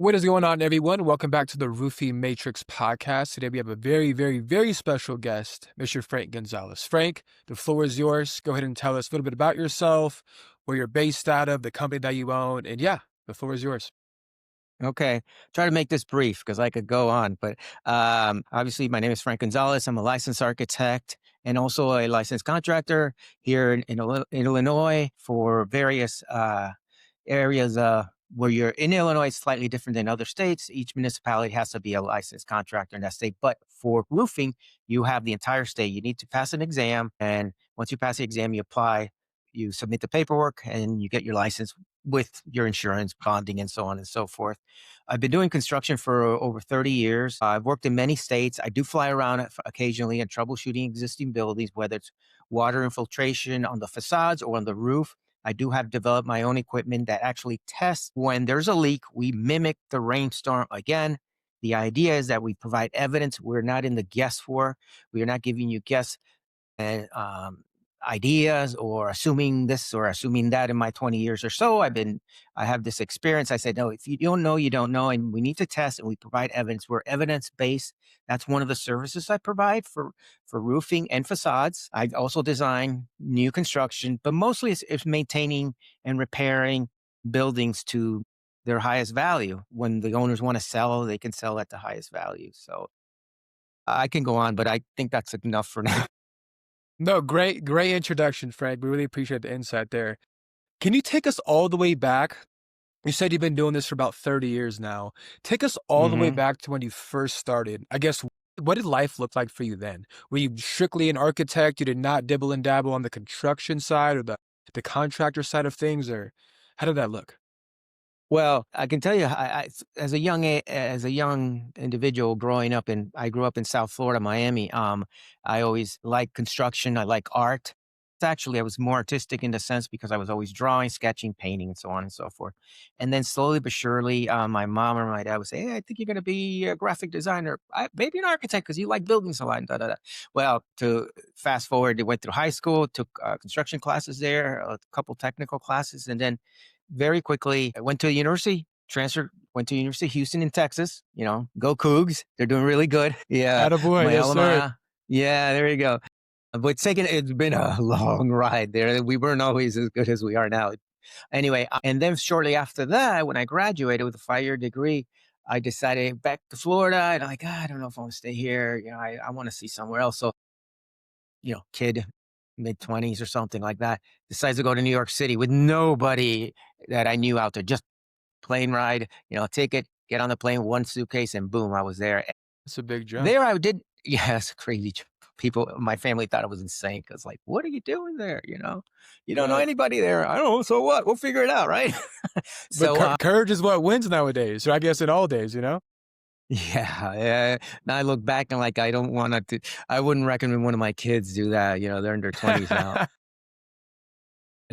What is going on, everyone? Welcome back to the Roofing Matrix podcast. Today we have a very, very, very special guest, Mr. Frank Gonzalez. Frank, the floor is yours. Go ahead and tell us a little bit about yourself, where you're based out of, the company that you own, and yeah, the floor is yours. Okay. Try to make this brief because I could go on, but obviously, my name is Frank Gonzalez. I'm a licensed architect and also a licensed contractor here in Illinois for various areas where you're in Illinois. It's slightly different than other states. Each municipality has to be a licensed contractor in that state. But for roofing, you have the entire state. You need to pass an exam. And once you pass the exam, you apply, you submit the paperwork, and you get your license with your insurance, bonding, and so on and so forth. I've been doing construction for over 30 years. I've worked in many states. I do fly around occasionally and troubleshooting existing buildings, whether it's water infiltration on the facades or on the roof. I do have developed my own equipment that actually tests when there's a leak. We mimic the rainstorm again. The idea is that we provide evidence. We're not in the guesswork. We are not giving you guess and ideas or assuming this or assuming that. In my 20 years or so, I have this experience. I said, no, if you don't know, you don't know, and we need to test, and we provide evidence. We're evidence based. That's one of the services I provide for roofing and facades. I also design new construction, but mostly it's maintaining and repairing buildings to their highest value. When the owners want to sell, they can sell at the highest value. So I can go on, but I think that's enough for now. No, great introduction, Frank. We really appreciate the insight there. Can you take us all the way back? You said you've been doing this for about 30 years now. Take us all the way hmm back to when you first started. I guess, what did life look like for you then? Were you strictly an architect? You did not dibble and dabble on the construction side or the contractor side of things, or how did that look? Well, I can tell you, as as a young individual growing up I grew up in South Florida, Miami. I always liked construction. I like art. Actually, I was more artistic in the sense because I was always drawing, sketching, painting, and so on and so forth. And then slowly but surely, my mom or my dad would say, "Hey, I think you're going to be a graphic designer, maybe an architect because you like buildings a lot." And da, da, da. Well, to fast forward, I went through high school, took construction classes there, a couple technical classes, and then very quickly, I went to a university, transferred, went to University of Houston in Texas. Go Cougs. They're doing really good. Yeah, Attaboy, my yes, alma sir. mater. Yeah, there you go. But second, it's been a long ride there. We weren't always as good as we are now. Anyway, and then shortly after that, when I graduated with a 5-year degree, I decided back to Florida. And I'm like, I don't know if I want to stay here. I want to see somewhere else. So, kid, mid-20s or something like that, decides to go to New York City with nobody that I knew out there, just plane ride, ticket, get on the plane, one suitcase, and boom, I was there. That's a big jump. There I did, yes, crazy. People, my family thought I was insane because, like, what are you doing there? You don't know Right. anybody there. I don't know. So what? We'll figure it out, right? But so, courage is what wins nowadays. So I guess in all days, you know? yeah, yeah. Now I look back and like, I don't want to, I wouldn't recommend one of my kids do that. They're in their 20s now.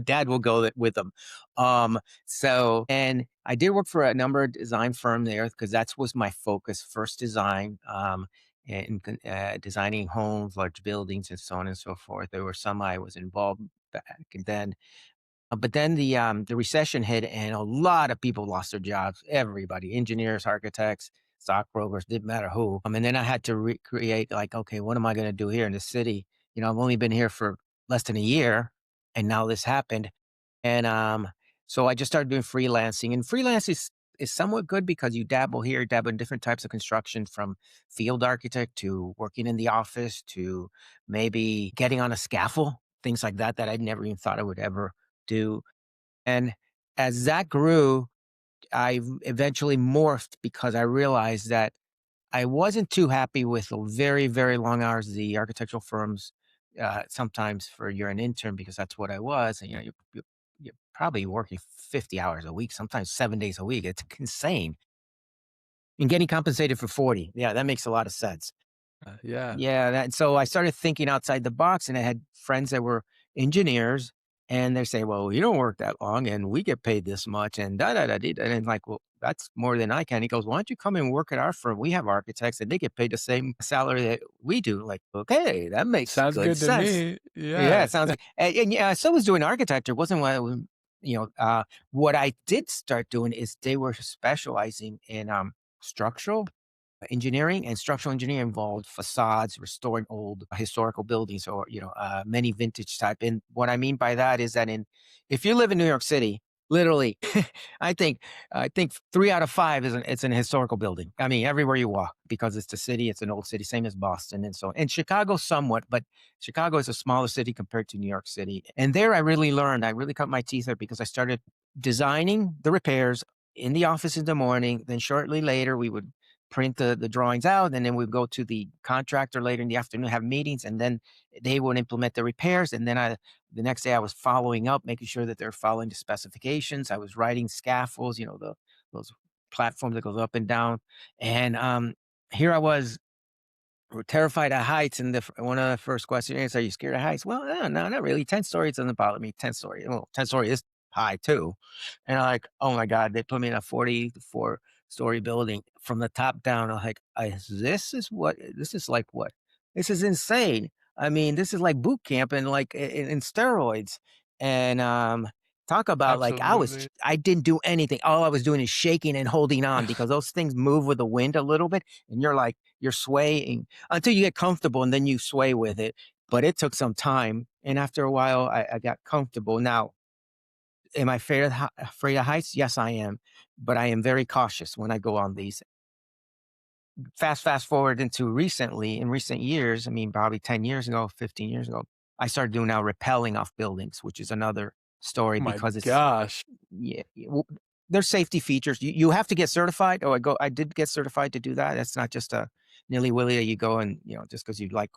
Dad will go with them. And I did work for a number of design firm there because that was my focus, first design, designing homes, large buildings, and so on and so forth. There were some I was involved back then. But then the recession hit, and a lot of people lost their jobs. Everybody, engineers, architects, stockbrokers, didn't matter who. And then I had to recreate, like, okay, what am I going to do here in the city? I've only been here for less than a year, and now this happened. And so I just started doing freelancing, and freelance is somewhat good because you dabble here, dabble in different types of construction, from field architect to working in the office to maybe getting on a scaffold, things like that I never even thought I would ever do. And as that grew, I eventually morphed because I realized that I wasn't too happy with the very, very long hours the architectural firms, sometimes for you're an intern because that's what I was. And, you're probably working 50 hours a week, sometimes 7 days a week. It's insane. And getting compensated for 40. Yeah, that makes a lot of sense. Yeah. Yeah, so I started thinking outside the box, and I had friends that were engineers, and they say, "Well, you don't work that long, and we get paid this much," and da da da da. And I'm like, "Well, that's more than I can." He goes, "Why don't you come and work at our firm? We have architects, and they get paid the same salary that we do." Like, okay, that makes Sounds good good to sense. me. Yeah, Yeah. it sounds like, and yeah, so was doing architecture. It wasn't what What I did start doing is they were specializing in structural engineering, and structural engineering involved facades, restoring old historical buildings, or many vintage type. And what I mean by that is that, if you live in New York City, literally, I think I think 3 out of 5 it's an historical building. I mean, everywhere you walk, because it's the city, it's an old city, same as Boston, and Chicago somewhat, but Chicago is a smaller city compared to New York City. And there, I really cut my teeth there, because I started designing the repairs in the office in the morning. Then shortly later, we would print the drawings out, and then we'd go to the contractor later in the afternoon, have meetings, and then they would implement the repairs. And then the next day I was following up, making sure that they're following the specifications. I was writing scaffolds, those platforms that goes up and down. And here I was, terrified of heights, and one of the first questions is, "Are you scared of heights?" Well, no, not really. 10 stories doesn't bother me. 10 story, well, 10 story is high too. And I'm like, oh my god, they put me in a 44-story building from the top down. I'm like, this is like what? This is insane. I mean, this is like boot camp, and like in steroids. And talk about, like, Absolutely. I didn't do anything. All I was doing is shaking and holding on, because those things move with the wind a little bit, and you're swaying until you get comfortable, and then you sway with it. But it took some time. And after a while, I got comfortable. Now, am I afraid of heights? Yes, I am. But I am very cautious when I go on these. Fast forward into in recent years, I mean, probably 10 years ago, 15 years ago, I started doing now rappelling off buildings, which is another story, Oh my because gosh. yeah, there's safety features. You have to get certified. Oh, I did get certified to do that. That's not just a nilly willy that you go and, just because you like,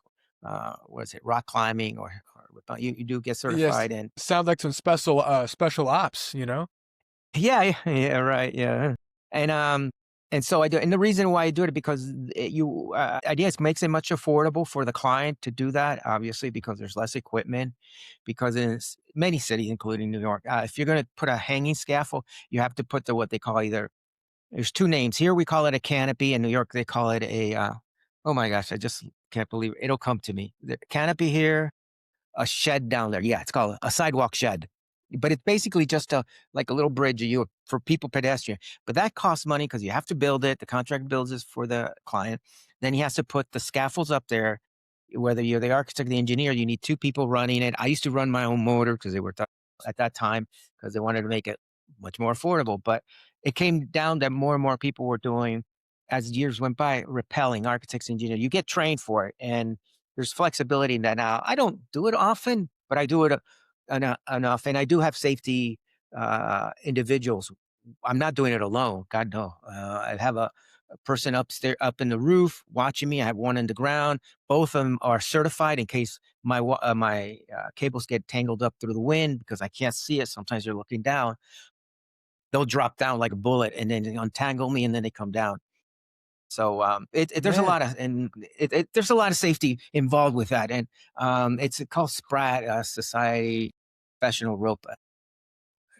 what is it, rock climbing, you do get Yes. certified. And Sounds like some special ops, you know? yeah, yeah, yeah, right, yeah. And so I do, and the reason why I do it, because idea is, makes it much affordable for the client to do that. Obviously, because there's less equipment. Because in many cities, including New York, if you're going to put a hanging scaffold, you have to put what they call either. There's two names here. We call it a canopy. In New York, they call it a. Oh my gosh, I just can't believe it. It'll come to me. The canopy here, a shed down there. Yeah, it's called a sidewalk shed. But it's basically just like a little bridge for people, pedestrian. But that costs money, because you have to build it. The contract builds this for the client. Then he has to put the scaffolds up there. Whether you're the architect or the engineer, you need two people running it. I used to run my own motor, because they were at that time, because they wanted to make it much more affordable. But it came down that more and more people were doing, as years went by, rappelling, architects, engineers. You get trained for it, and there's flexibility in that. Now, I don't do it often, but I do it enough, and I do have safety individuals. I'm not doing it alone. God no. I have a person upstairs, up in the roof, watching me. I have one in the ground. Both of them are certified, in case my cables get tangled up through the wind, because I can't see it. Sometimes they're looking down. They'll drop down like a bullet, and then they untangle me, and then they come down. So there's a Man. lot of, there's a lot of safety involved with that. And it's called SPRAT, Society Professional Rope.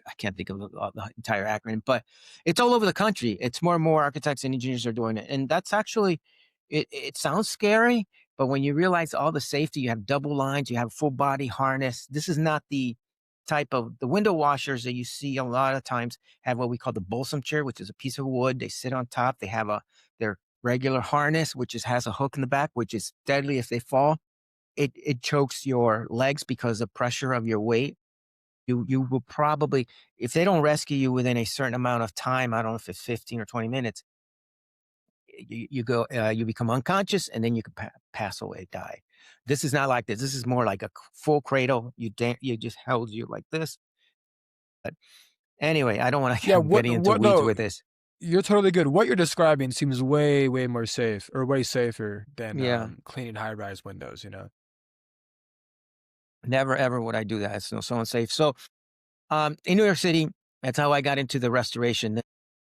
I can't think of the entire acronym, but it's all over the country. It's more and more architects and engineers are doing it, and that's actually, it sounds scary, but when you realize all the safety, you have double lines, you have full body harness. This is not the type of the window washers that you see a lot of times have what we call the balsam chair, which is a piece of wood. They sit on top. They have their regular harness, which has a hook in the back, which is deadly if they fall. It chokes your legs because of pressure of your weight. You will probably, if they don't rescue you within a certain amount of time, I don't know if it's 15 or 20 minutes, you become unconscious, and then you can pass away, die. This is not like this. This is more like a full cradle. You just held you like this. But anyway, I don't want to Yeah, keep getting into what weeds no, with this. you're totally good. What you're describing seems way, way more safe, or way safer than, Yeah, cleaning high-rise windows, you know? never ever would I do that. It's so unsafe. So in New York City, that's how I got into the restoration.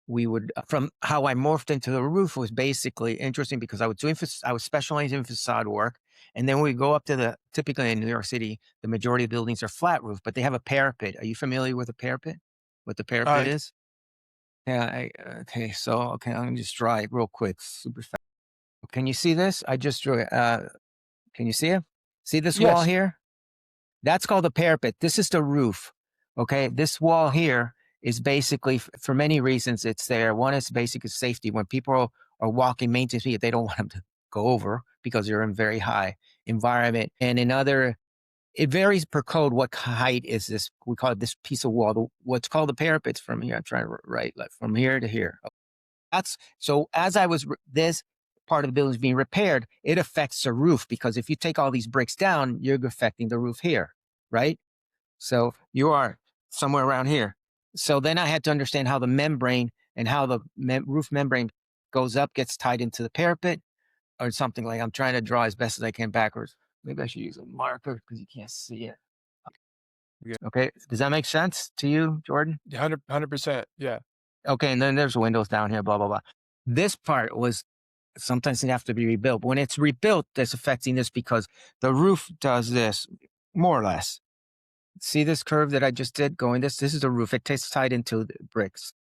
We would, from how I morphed into the roof, was basically interesting, because I was specializing in facade work. And then we go up to typically in New York City, the majority of buildings are flat roof, but they have a parapet. Are you familiar with a parapet? What the parapet Uh, is? Yeah. Okay. So, okay. Let me just draw it real quick. Super fast. Can you see this? I just drew it. Can you see it? See this wall yes. here? That's called a parapet. This is the roof. Okay, this wall here is basically for many reasons it's there. One is basic safety. When people are walking maintenance feet, they don't want them to go over because they're in very high environment. And another, it varies per code. What height is this? We call it this piece of wall. What's called the parapets from here. I'm trying to write like from here to here. That's so. As I was this part of the building is being repaired, it affects the roof because if you take all these bricks down, you're affecting the roof here, right? So you are somewhere around here. So then I had to understand how the membrane and how the roof membrane goes up, gets tied into the parapet or something like I'm trying to draw as best as I can backwards. Maybe I should use a marker because you can't see it. Yeah. Okay. Does that make sense to you, Jordan? 100%. Yeah. Okay. And then there's windows down here, blah, blah, blah. This part was sometimes they have to be rebuilt. When it's rebuilt, that's affecting this because the roof does this more or less. See this curve that I just did going this is the roof. It takes tied into the bricks.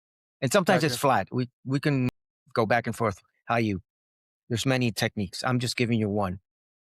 And sometimes it's Gotcha. flat. We can go back and forth how you there's many techniques. I'm just giving you one.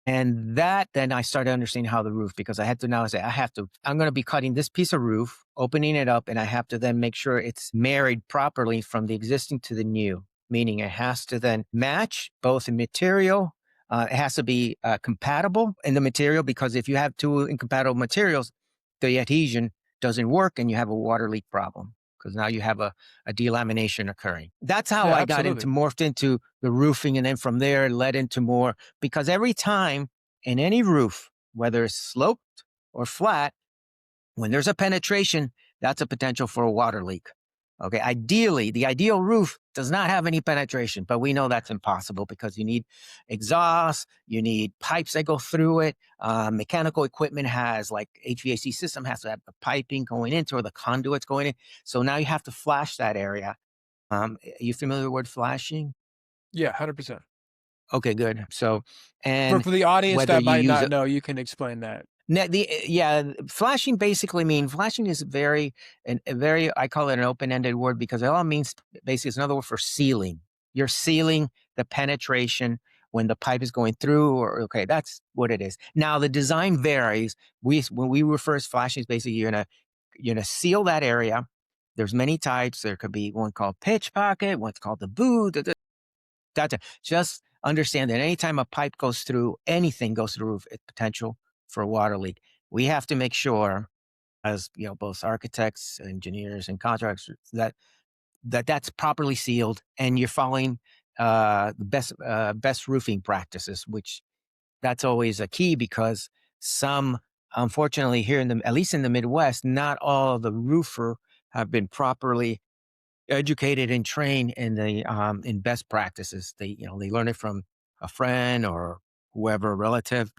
And that then I started understanding how the roof because I had to now say I'm going to be cutting this piece of roof, opening it up, and I have to then make sure it's married properly from the existing to the new, meaning it has to then match both in material. It has to be compatible in the material because if you have two incompatible materials, the adhesion doesn't work and you have a water leak problem because now you have a delamination occurring. That's how Yeah, I got absolutely. morphed into the roofing. And then from there, it led into more because every time in any roof, whether it's sloped or flat, when there's a penetration, that's a potential for a water leak. Okay. Ideally, the ideal roof does not have any penetration, but we know that's impossible because you need exhaust, you need pipes that go through it. Mechanical equipment has like HVAC system has to have the piping going into or the conduits going in. So now you have to flash that area. Are you familiar with the word flashing? Yeah, 100%. Okay, good. So, For and the audience whether that you might use not it, know, you can explain that. flashing basically mean flashing is a very I call it an open ended word because it all means basically it's another word for sealing. You're sealing the penetration when the pipe is going through, or okay, that's what it is. Now the design varies. When we refer to flashing, is basically you're gonna seal that area. There's many types. There could be one called pitch pocket, one's called the boot. Gotcha. Just understand that anytime a pipe goes through, anything goes through the roof, it's potential for a water leak. We have to make sure, as you know, both architects, engineers, and contractors, that's properly sealed and you're following the best roofing practices, which that's always a key because some, unfortunately, here in the at least in the Midwest, not all of the roofer have been properly educated and trained in best practices. They learn it from a friend or whoever, a relative,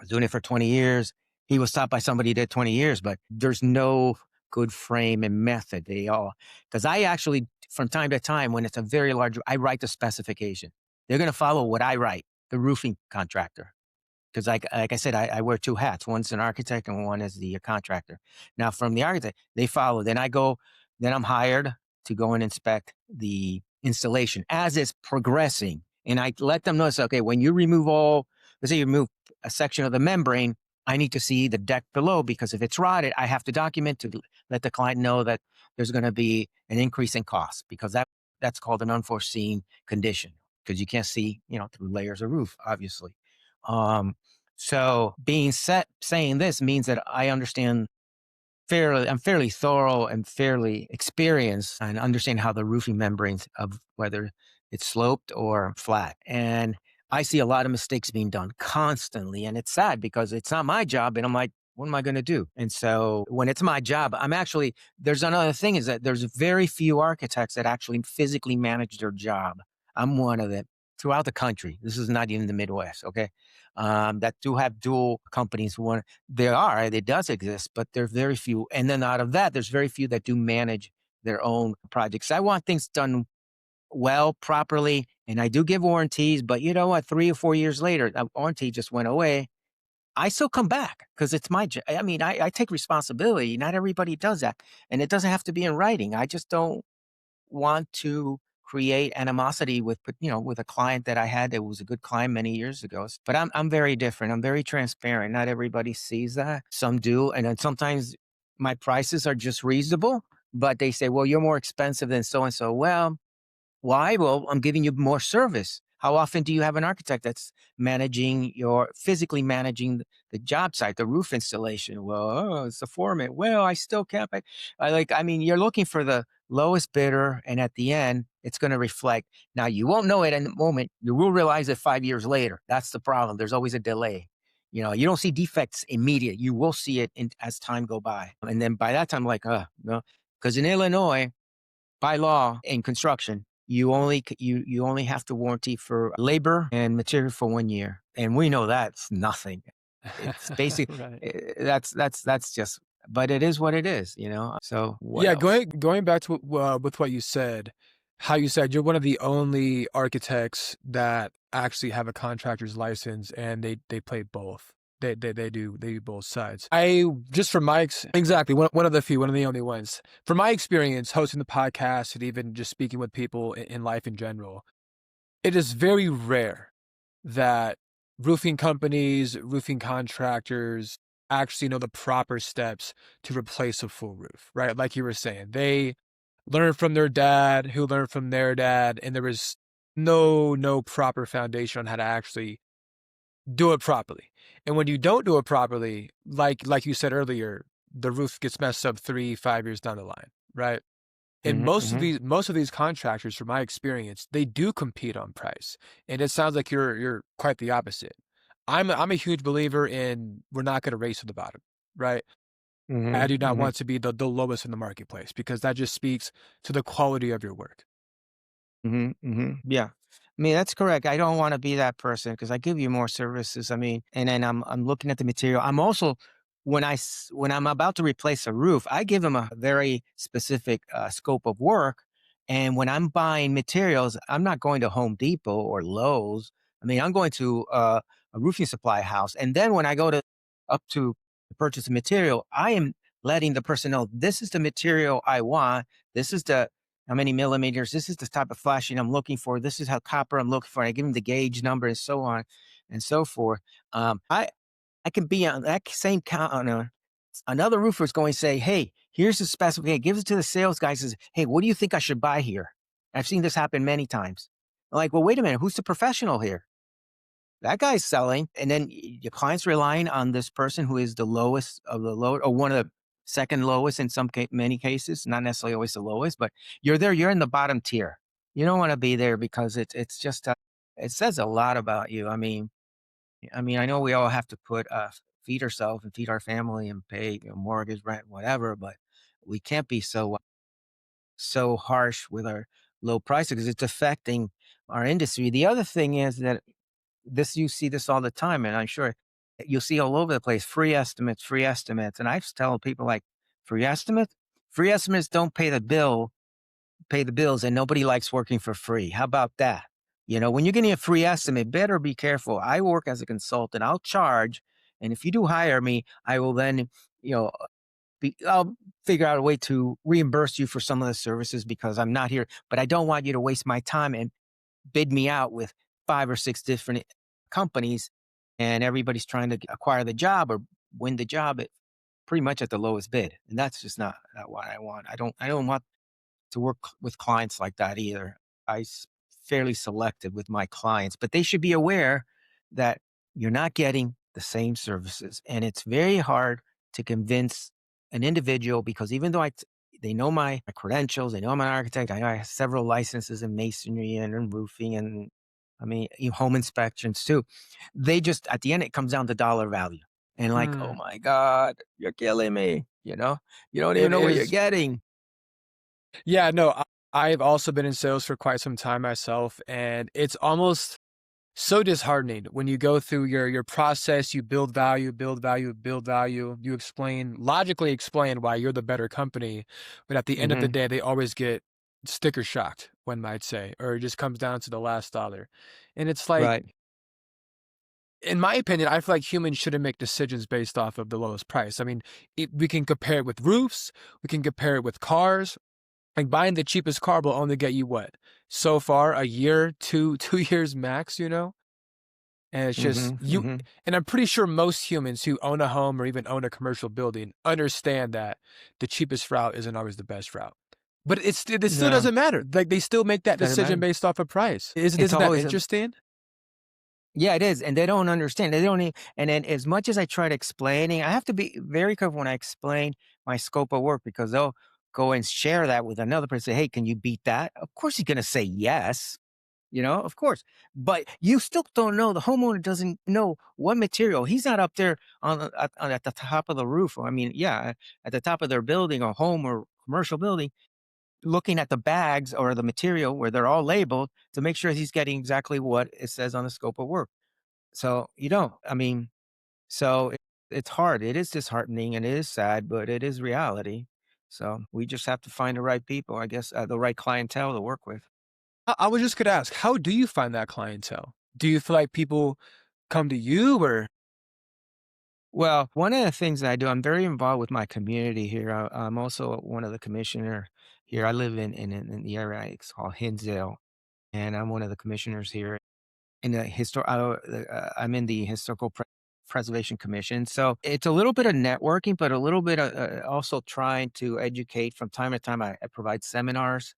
was doing it for 20 years. He was taught by somebody who did 20 years, but there's no good frame and method. Because I actually, from time to time, when it's a very large, I write the specification. They're going to follow what I write, the roofing contractor because like I said, I wear two hats. One's an architect and one is the contractor. Now, from the architect, they follow. Then I'm hired to go and inspect the installation as it's progressing. And I let them know, okay, when you let's say you remove a section of the membrane, I need to see the deck below because if it's rotted, I have to document to let the client know that there's going to be an increase in cost because that's called an unforeseen condition because you can't see, through layers of roof, obviously. Um, so saying this means that I understand I'm fairly thorough and fairly experienced and understand how the roofing membranes of whether it's sloped or flat. And I see a lot of mistakes being done constantly. And it's sad because it's not my job. And I'm like, what am I going to do? And so when it's my job, there's another thing is that there's very few architects that actually physically manage their job. I'm one of them throughout the country. This is not even the Midwest. Okay. That do have dual companies. It does exist, but there are very few. And then out of that, there's very few that do manage their own projects. I want things done well, properly, and I do give warranties, but you know what? 3 or 4 years later, that warranty just went away. I still come back because it's my job. I mean, I take responsibility. Not everybody does that. And it doesn't have to be in writing. I just don't want to create animosity with a client that I had that was a good client many years ago. But I'm very different. I'm very transparent. Not everybody sees that. Some do, and then sometimes my prices are just reasonable, but they say, well, you're more expensive than so and so. Well, why? Well, I'm giving you more service. How often do you have an architect that's physically managing the job site, the roof installation? Well, oh, it's the foreman. Well, I still can't pay. I mean, you're looking for the lowest bidder, and at the end, it's going to reflect. Now, you won't know it in the moment. You will realize it 5 years later. That's the problem. There's always a delay. You don't see defects immediate. You will see it as time go by, and then by that time, like, no, because in Illinois, by law in construction, you only have to warranty for labor and material for 1 year, and we know that's nothing. It's basic. Right. That's just. But it is what it is. So what Yeah, else? going back to with what you said, how you said you're one of the only architects that actually have a contractor's license, and they play both. They do both sides. I just from my exactly one of the few, one of the only ones. From my experience hosting the podcast and even just speaking with people in life in general, it is very rare that roofing companies, roofing contractors actually know the proper steps to replace a full roof, right? Like you were saying, they learned from their dad, who learned from their dad, and there was no proper foundation on how to actually do it properly. And when you don't do it properly, like you said earlier, the roof gets messed up 3, 5 years down the line, right? And Hmm, hmm, most of these contractors, from my experience, they do compete on price. And it sounds like you're quite the opposite. I'm a huge believer in we're not going to race to the bottom, right? I hmm, do not hmm. want to be the lowest in the marketplace because that just speaks to the quality of your work. Mhm, mhm. Yeah. I mean, that's correct. I don't wanna be that person because I give you more services. I mean, and then I'm looking at the material. I'm also when I'm about to replace a roof, I give them a very specific, scope of work, and when I'm buying materials, I'm not going to Home Depot or Lowe's. I mean, I'm going to, a roofing supply house, and then when I go to up to purchase a material, I am letting the person know, "This is the material I want. This is the how many millimeters. This is the type of flashing I'm looking for. This is how copper I'm looking for. I give them the gauge number and so on and so forth. I can be on that same counter. Another roofer is going to say, "Hey, here's the specification." Gives it to the sales guy. Says, "Hey, what do you think I should buy here?" I've seen this happen many times. I'm like, well, wait a minute. Who's the professional here? That guy's selling, and then your client's relying on this person who is the lowest of the low, or one of the second lowest in many cases, not necessarily always the lowest, but you're there, you're in the bottom tier. You don't want to be there because it's just it says a lot about you. I know we all have to feed ourselves and feed our family and pay mortgage, rent, whatever, but we can't be so harsh with our low prices because it's affecting our industry. The other thing is that you see this all the time, and I'm sure you'll see all over the place, free estimates. And I tell people like free estimates don't pay the bills, and nobody likes working for free. How about that? When you're getting a free estimate, better be careful. I work as a consultant. I'll charge. And if you do hire me, I will then, you know, I'll figure out a way to reimburse you for some of the services because I'm not here, but I don't want you to waste my time and bid me out with 5 or 6 different companies, and everybody's trying to acquire the job or win the job at pretty much at the lowest bid, and that's just not what I want. I don't want to work with clients like that either. Fairly selective with my clients, but they should be aware that you're not getting the same services, and it's very hard to convince an individual because even though they know my credentials, they know I'm an architect, I have several licenses in masonry and in roofing, and home inspections too. They just at the end it comes down to dollar value, and like, oh Hmm. my god, you're killing me. You don't even It know what you're is, getting. yeah, no, I've also been in sales for quite some time myself, and it's almost so disheartening when you go through your process, you build value, build value, build value, you logically explain why you're the better company, but at the end of the Hmm. day, they always get sticker shocked, one might say, or it just comes down to the last dollar. And it's like, Right. in my opinion, I feel like humans shouldn't make decisions based off of the lowest price. I mean, we can compare it with roofs, we can compare it with cars. Like buying the cheapest car will only get you what? So far, a year, two, 2 years max, you know? And it's just Mhm, you mhm. and I'm pretty sure most humans who own a home or even own a commercial building understand that the cheapest route isn't always the best route. But it still No, doesn't matter. Like, they still make that doesn't decision matter. based off of price. It's Isn't that always a interesting? Yeah, it is, and they don't understand. They don't and then as much as I try to explaining, I have to be very careful when I explain my scope of work because they'll go and share that with another person. "Hey, can you beat that?" Of course he's gonna say yes, of course. But you still don't know, the homeowner doesn't know what material. He's not up there at the top of the roof. I mean, yeah, at the top of their building or home or commercial building, looking at the bags or the material where they're all labeled to make sure he's getting exactly what it says on the scope of work. So you don't. I mean, so it's hard. It is disheartening and it is sad, but it is reality. So we just have to find the right people, I guess, the right clientele to work with. I was just gonna ask, how do you find that clientele? Do you feel like people come to you or Well, one of the things that I do, I'm very involved with my community here. I'm also one of the commissioner here. I live in the area. It's called Hinsdale, and I'm one of the commissioners here. In the I'm in the Historical Preservation Commission, so it's a little bit of networking, but a little bit of, also trying to educate from time to time. I provide seminars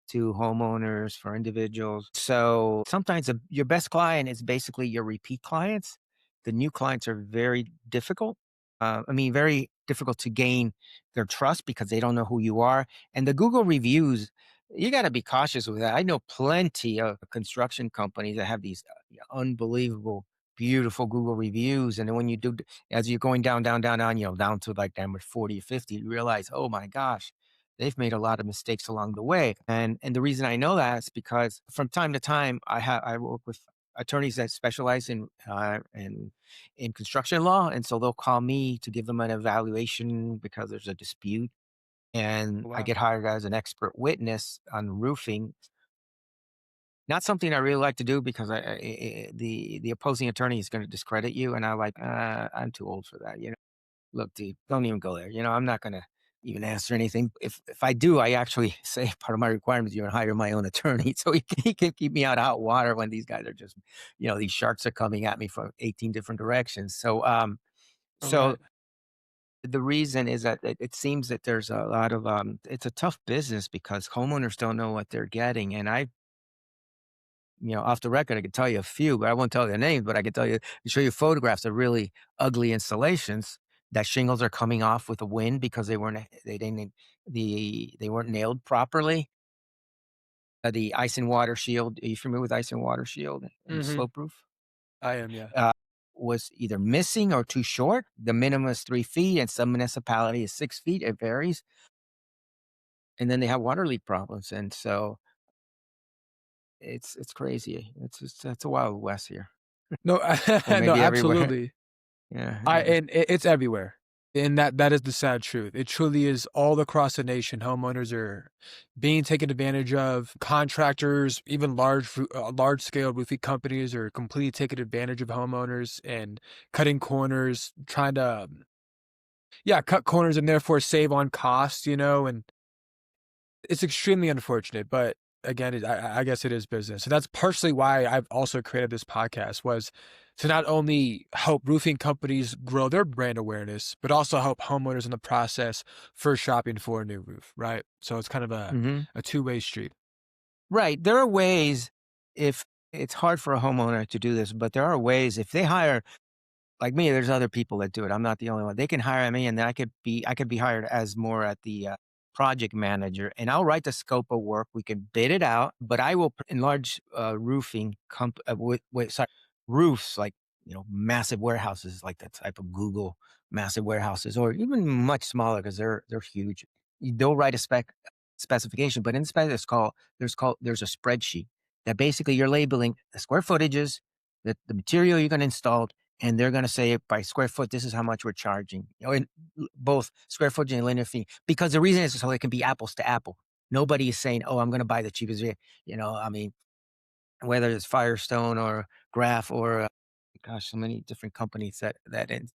to homeowners for individuals. So sometimes your best client is basically your repeat clients. The new clients are very difficult. I mean, very difficult to gain their trust because they don't know who you are. And the Google reviews, you got to be cautious with that. I know plenty of construction companies that have these unbelievable, beautiful Google reviews. And then when you do, as you're going down, down, down, down, down to like number 40 or 50, you realize, oh my gosh, they've made a lot of mistakes along the way. And the reason I know that is because from time to time, I work with attorneys that specialize in construction law, and so they'll call me to give them an evaluation because there's a dispute, and I wow. get hired as an expert witness on roofing. Not something I really like to do because the opposing attorney is going to discredit you, and I like I'm too old for that. Look, dude, don't even go there. I'm not going to even answer anything. If I do, I actually say part of my requirement is you're going to hire my own attorney, so he can keep me out of hot water when these guys are just, these sharks are coming at me from 18 different directions. So Alright. the reason is that it seems that there's a lot of it's a tough business because homeowners don't know what they're getting, and off the record, I could tell you a few, but I won't tell you the names, but I can show you photographs of really ugly installations that shingles are coming off with the wind because they didn't, they weren't nailed properly. The ice and water shield, are you familiar with ice and water shield and the Mhm. slope roof? I am, yeah. Uh, was either missing or too short. The minimum is 3 feet and some municipality is 6 feet. It varies. And then they have water leak problems. And so it's crazy. It's a wild west here, No, or no, maybe everywhere. absolutely. Yeah, I yeah. and it's everywhere, and that is the sad truth. It truly is all across the nation. Homeowners are being taken advantage of. Contractors, even large scale roofing companies, are completely taking advantage of homeowners and cutting corners, trying to yeah, cut corners and therefore save on costs. And it's extremely unfortunate, but again, I guess it is business. And that's partially why I've also created this podcast was to not only help roofing companies grow their brand awareness, but also help homeowners in the process for shopping for a new roof, right? So it's kind of Mhm. a two-way street. Right, there are ways if it's hard for a homeowner to do this, but there are ways if they hire like me, there's other people that do it. I'm not the only one. They can hire me, and then I could be hired as more at the project manager, and I'll write the scope of work. We can bid it out, but I will enlarge roofing sorry, roofs like massive warehouses, like the type of Google massive warehouses, or even much smaller because they're huge. They'll write a specification, but in the spec there's a spreadsheet that basically you're labeling the square footages, the material you're going to install, and they're going to say by square foot, this is how much we're charging, in both square footage and linear feet. Because the reason is so it can be apples to apple. Nobody is saying, "Oh, I'm going to buy the cheapest." I mean, whether it's Firestone or Graph or gosh, so many different companies that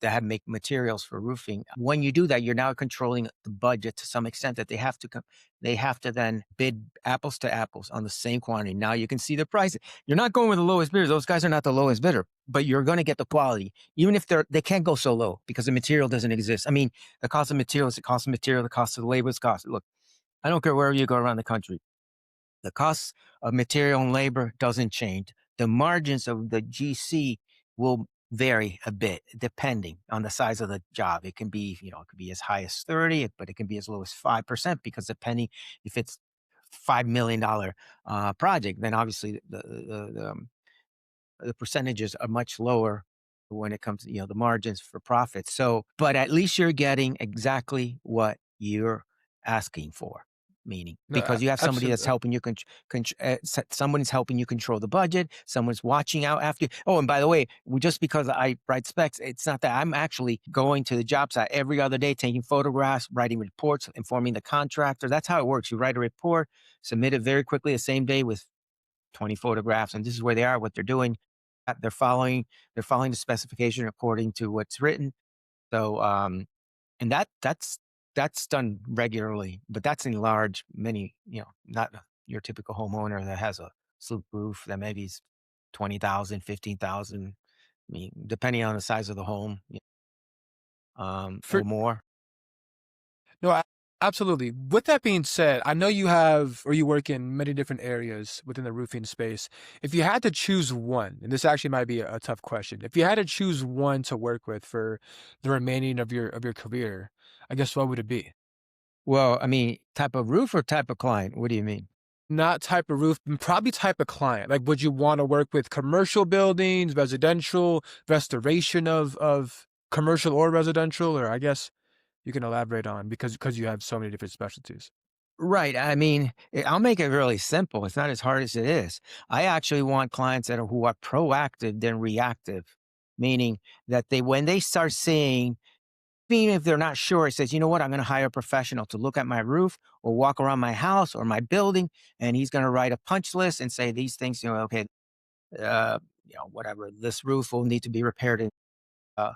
have make materials for roofing. When you do that, you're now controlling the budget to some extent that they have to then bid apples to apples on the same quantity. Now you can see the price. You're not going with the lowest bidder. Those guys are not the lowest bidder, but you're going to get the quality, even if they can't go so low because the material doesn't exist. I mean, the cost of materials, the cost of material, the cost of the labor, the cost. Look, I don't care wherever you go around the country. The cost of material and labor doesn't change. The margins of the GC will vary a bit depending on the size of the job. It can be, it could be as high as 30, but it can be as low as 5% because depending if it's $5 million project, then obviously the percentages are much lower when it comes to the margins for profit. So, but at least you're getting exactly what you're asking for, meaning No, because you have somebody that's absolutely. helping you someone's helping you control the budget, someone's watching out after you. Oh, and by the way, just because I write specs, it's not that I'm actually going to the job site every other day, taking photographs, writing reports, informing the contractor. That's how it works. You write a report, submit it very quickly the same day with 20 photographs, and this is where they are, what they're doing. They're following the specification according to what's written. So and that's done regularly, but that's in large many, not your typical homeowner that has a sloop roof that maybe is 20,000, 15,000. I mean, depending on the size of the home, For or more. No, absolutely. With that being said, I know you work in many different areas within the roofing space. If you had to choose one, and this actually might be a tough question, if you had to choose one to work with for the remaining of your career, I guess what would it be? Well, I mean, type of roof or type of client? What do you mean? Not type of roof, probably type of client. Like, would you want to work with commercial buildings, residential, restoration of commercial or residential, or I guess you can elaborate on because you have so many different specialties. Right. I mean, I'll make it really simple. It's not as hard as it is. I actually want clients who are proactive than reactive, meaning that when they start seeing, even if they're not sure, it says, you know what, I'm going to hire a professional to look at my roof or walk around my house or my building, and he's going to write a punch list and say these things, okay, whatever, this roof will need to be repaired in uh,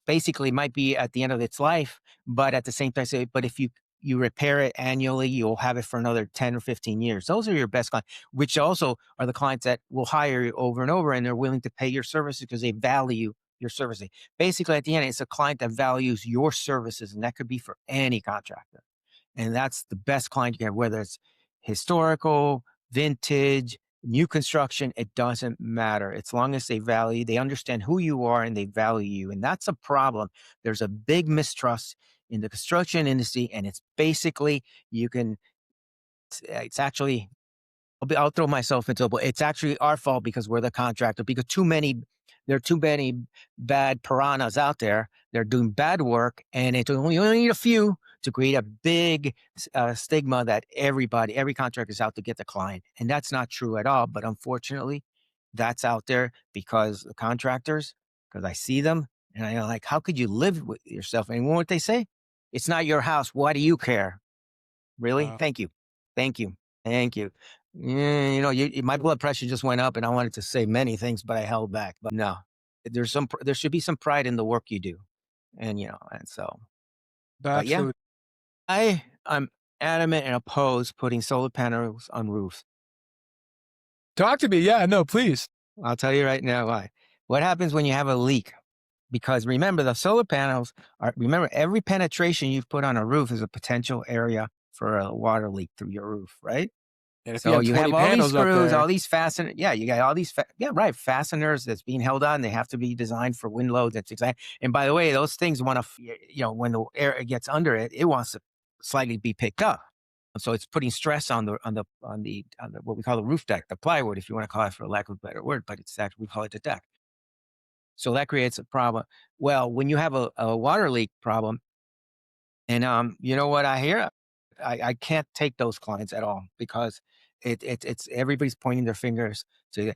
basically might be at the end of its life, but at the same time, say, but if you repair it annually, you'll have it for another 10 or 15 years. Those are your best clients, which also are the clients that will hire you over and over, and they're willing to pay your services because they value your services. Basically, at the end, it's a client that values your services, and that could be for any contractor. And that's the best client you can have, whether it's historical, vintage, new construction, it doesn't matter. As long as they understand who you are and they value you. And that's a problem. There's a big mistrust in the construction industry. And it's basically, it's actually, I'll throw myself into it, but it's actually our fault because we're the contractor, because there are too many bad piranhas out there. They're doing bad work, and you only need a few to create a big stigma that every contractor is out to get the client. And that's not true at all. But unfortunately, that's out there because the contractors, because I see them and I'm like, how could you live with yourself? And what they say? It's not your house. Why do you care? Really? Wow. Thank you. Thank you. Thank you. Yeah, my blood pressure just went up and I wanted to say many things, but I held back. But no, there should be some pride in the work you do. And so, but yeah, Absolutely. I'm adamant and oppose putting solar panels on roofs. Talk to me. Yeah, no, please. I'll tell you right now why. What happens when you have a leak? Because remember, the solar panels remember, every penetration you've put on a roof is a potential area for a water leak through your roof, right? And if you So have you 20 have all these panels up screws, all there, these fasteners. Yeah, you got all these, yeah, right, fasteners that's being held on. They have to be designed for wind loads. That's exactly. And by the way, those things want to, when the air gets under it, it wants to slightly be picked up. So it's putting stress on the what we call the roof deck, the plywood, if you want to call it for lack of a better word, but it's that we call it the deck. So that creates a problem. Well, when you have a water leak problem, and you know what I hear? I can't take those clients at all because it's everybody's pointing their fingers to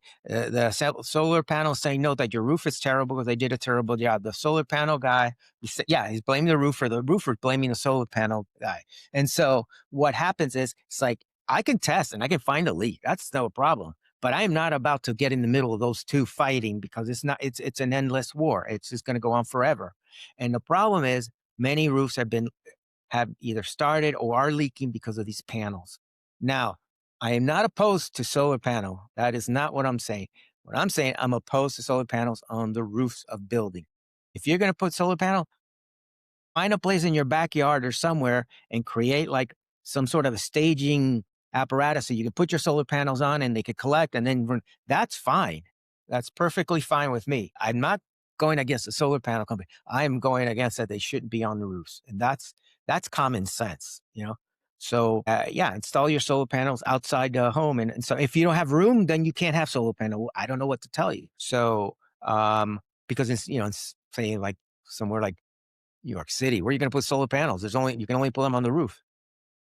solar panel saying no, that your roof is terrible because they did a terrible job. The solar panel guy, he's blaming the roofer. The roofer's blaming the solar panel guy. And so what happens is it's like I can test and I can find a leak. That's no problem. But I am not about to get in the middle of those two fighting because it's an endless war. It's just going to go on forever. And the problem is many roofs have either started or are leaking because of these panels. Now, I am not opposed to solar panel. That is not what I'm saying. What I'm saying, I'm opposed to solar panels on the roofs of building. If you're going to put solar panel, find a place in your backyard or somewhere and create like some sort of a staging apparatus so you can put your solar panels on and they could collect and then run. That's fine. That's perfectly fine with me. I'm not going against the solar panel company. I am going against that they shouldn't be on the roofs. And that's common sense, you know? So yeah, install your solar panels outside the home. And so if you don't have room, then you can't have solar panel. I don't know what to tell you. So because it's say like somewhere like New York City, where are you going to put solar panels? You can only put them on the roof.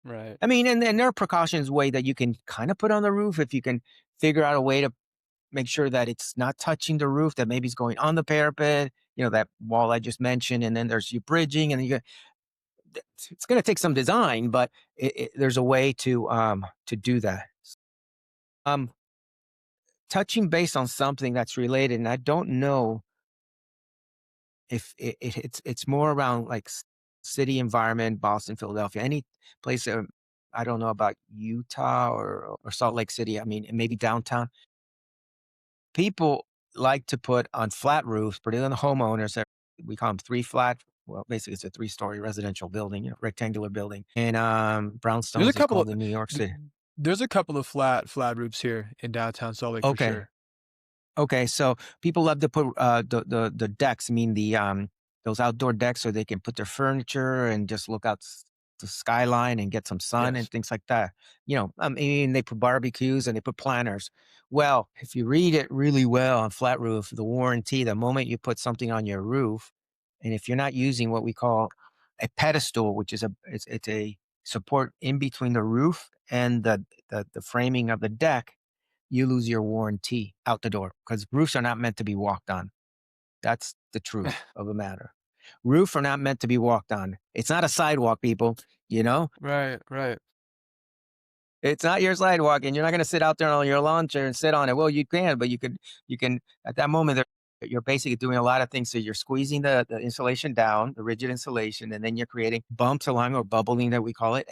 Right. I mean, and there are precautions way that you can kind of put on the roof if you can figure out a way to make sure that it's not touching the roof, that maybe it's going on the parapet, that wall I just mentioned, and then there's you bridging, and it's going to take some design, but there's a way to do that. Um, Touching base on something that's related, and I don't know if it's more around like city environment, Boston, Philadelphia, any place that I don't know about Utah or Salt Lake City. I mean, and maybe downtown. People like to put on flat roofs, particularly the homeowners. We call them three flat. Well, basically, it's a three-story residential building, rectangular building, and There's a brownstones is couple of called in New York th City. there's a couple of flat roofs here in downtown Salt Lake for Okay, sure. Okay, so people love to put the decks. I mean those outdoor decks, so they can put their furniture and just look out the skyline and get some sun and Yes. things like that. I mean they put barbecues and they put planters. Well, if you read it really well on flat roof, the warranty, the moment you put something on your roof, and if you're not using what we call a pedestal, which is it's a support in between the roof and the framing of the deck, you lose your warranty out the door because roofs are not meant to be walked on. That's the truth of the matter. Roofs are not meant to be walked on. It's not a sidewalk, people. You know, Right, right. it's not your sidewalk, and you're not going to sit out there on your lawn chair and sit on it. Well, you can, but you can at that moment. You're basically doing a lot of things. So you're squeezing the insulation down, the rigid insulation, and then you're creating bumps along or bubbling that we call it.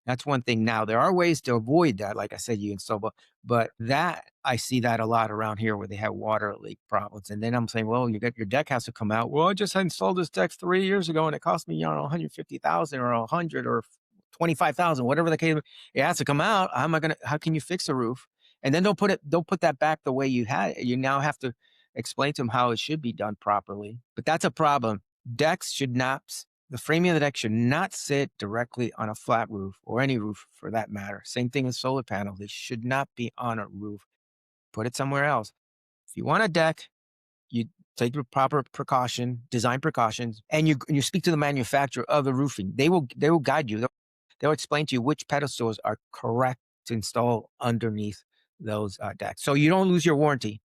That's one thing. Now there are ways to avoid that, like I said, you install, but that I see that a lot around here where they have water leak problems. And then I'm saying, well, you got your deck has to come out. Well, I just installed this deck 3 years ago and it cost me, 150,000 or 100 or 25,000, whatever the case. It has to come out. How can you fix a roof? And then don't put that back the way you had it. You now have to explain to them how it should be done properly. But that's a problem. Decks should not The framing of the deck should not sit directly on a flat roof or any roof for that matter. Same thing with solar panels. They should not be on a roof. Put it somewhere else. If you want a deck, you take the proper design precautions, and you speak to the manufacturer of the roofing. They will guide you. They'll explain to you which pedestals are correct to install underneath those decks. So you don't lose your warranty.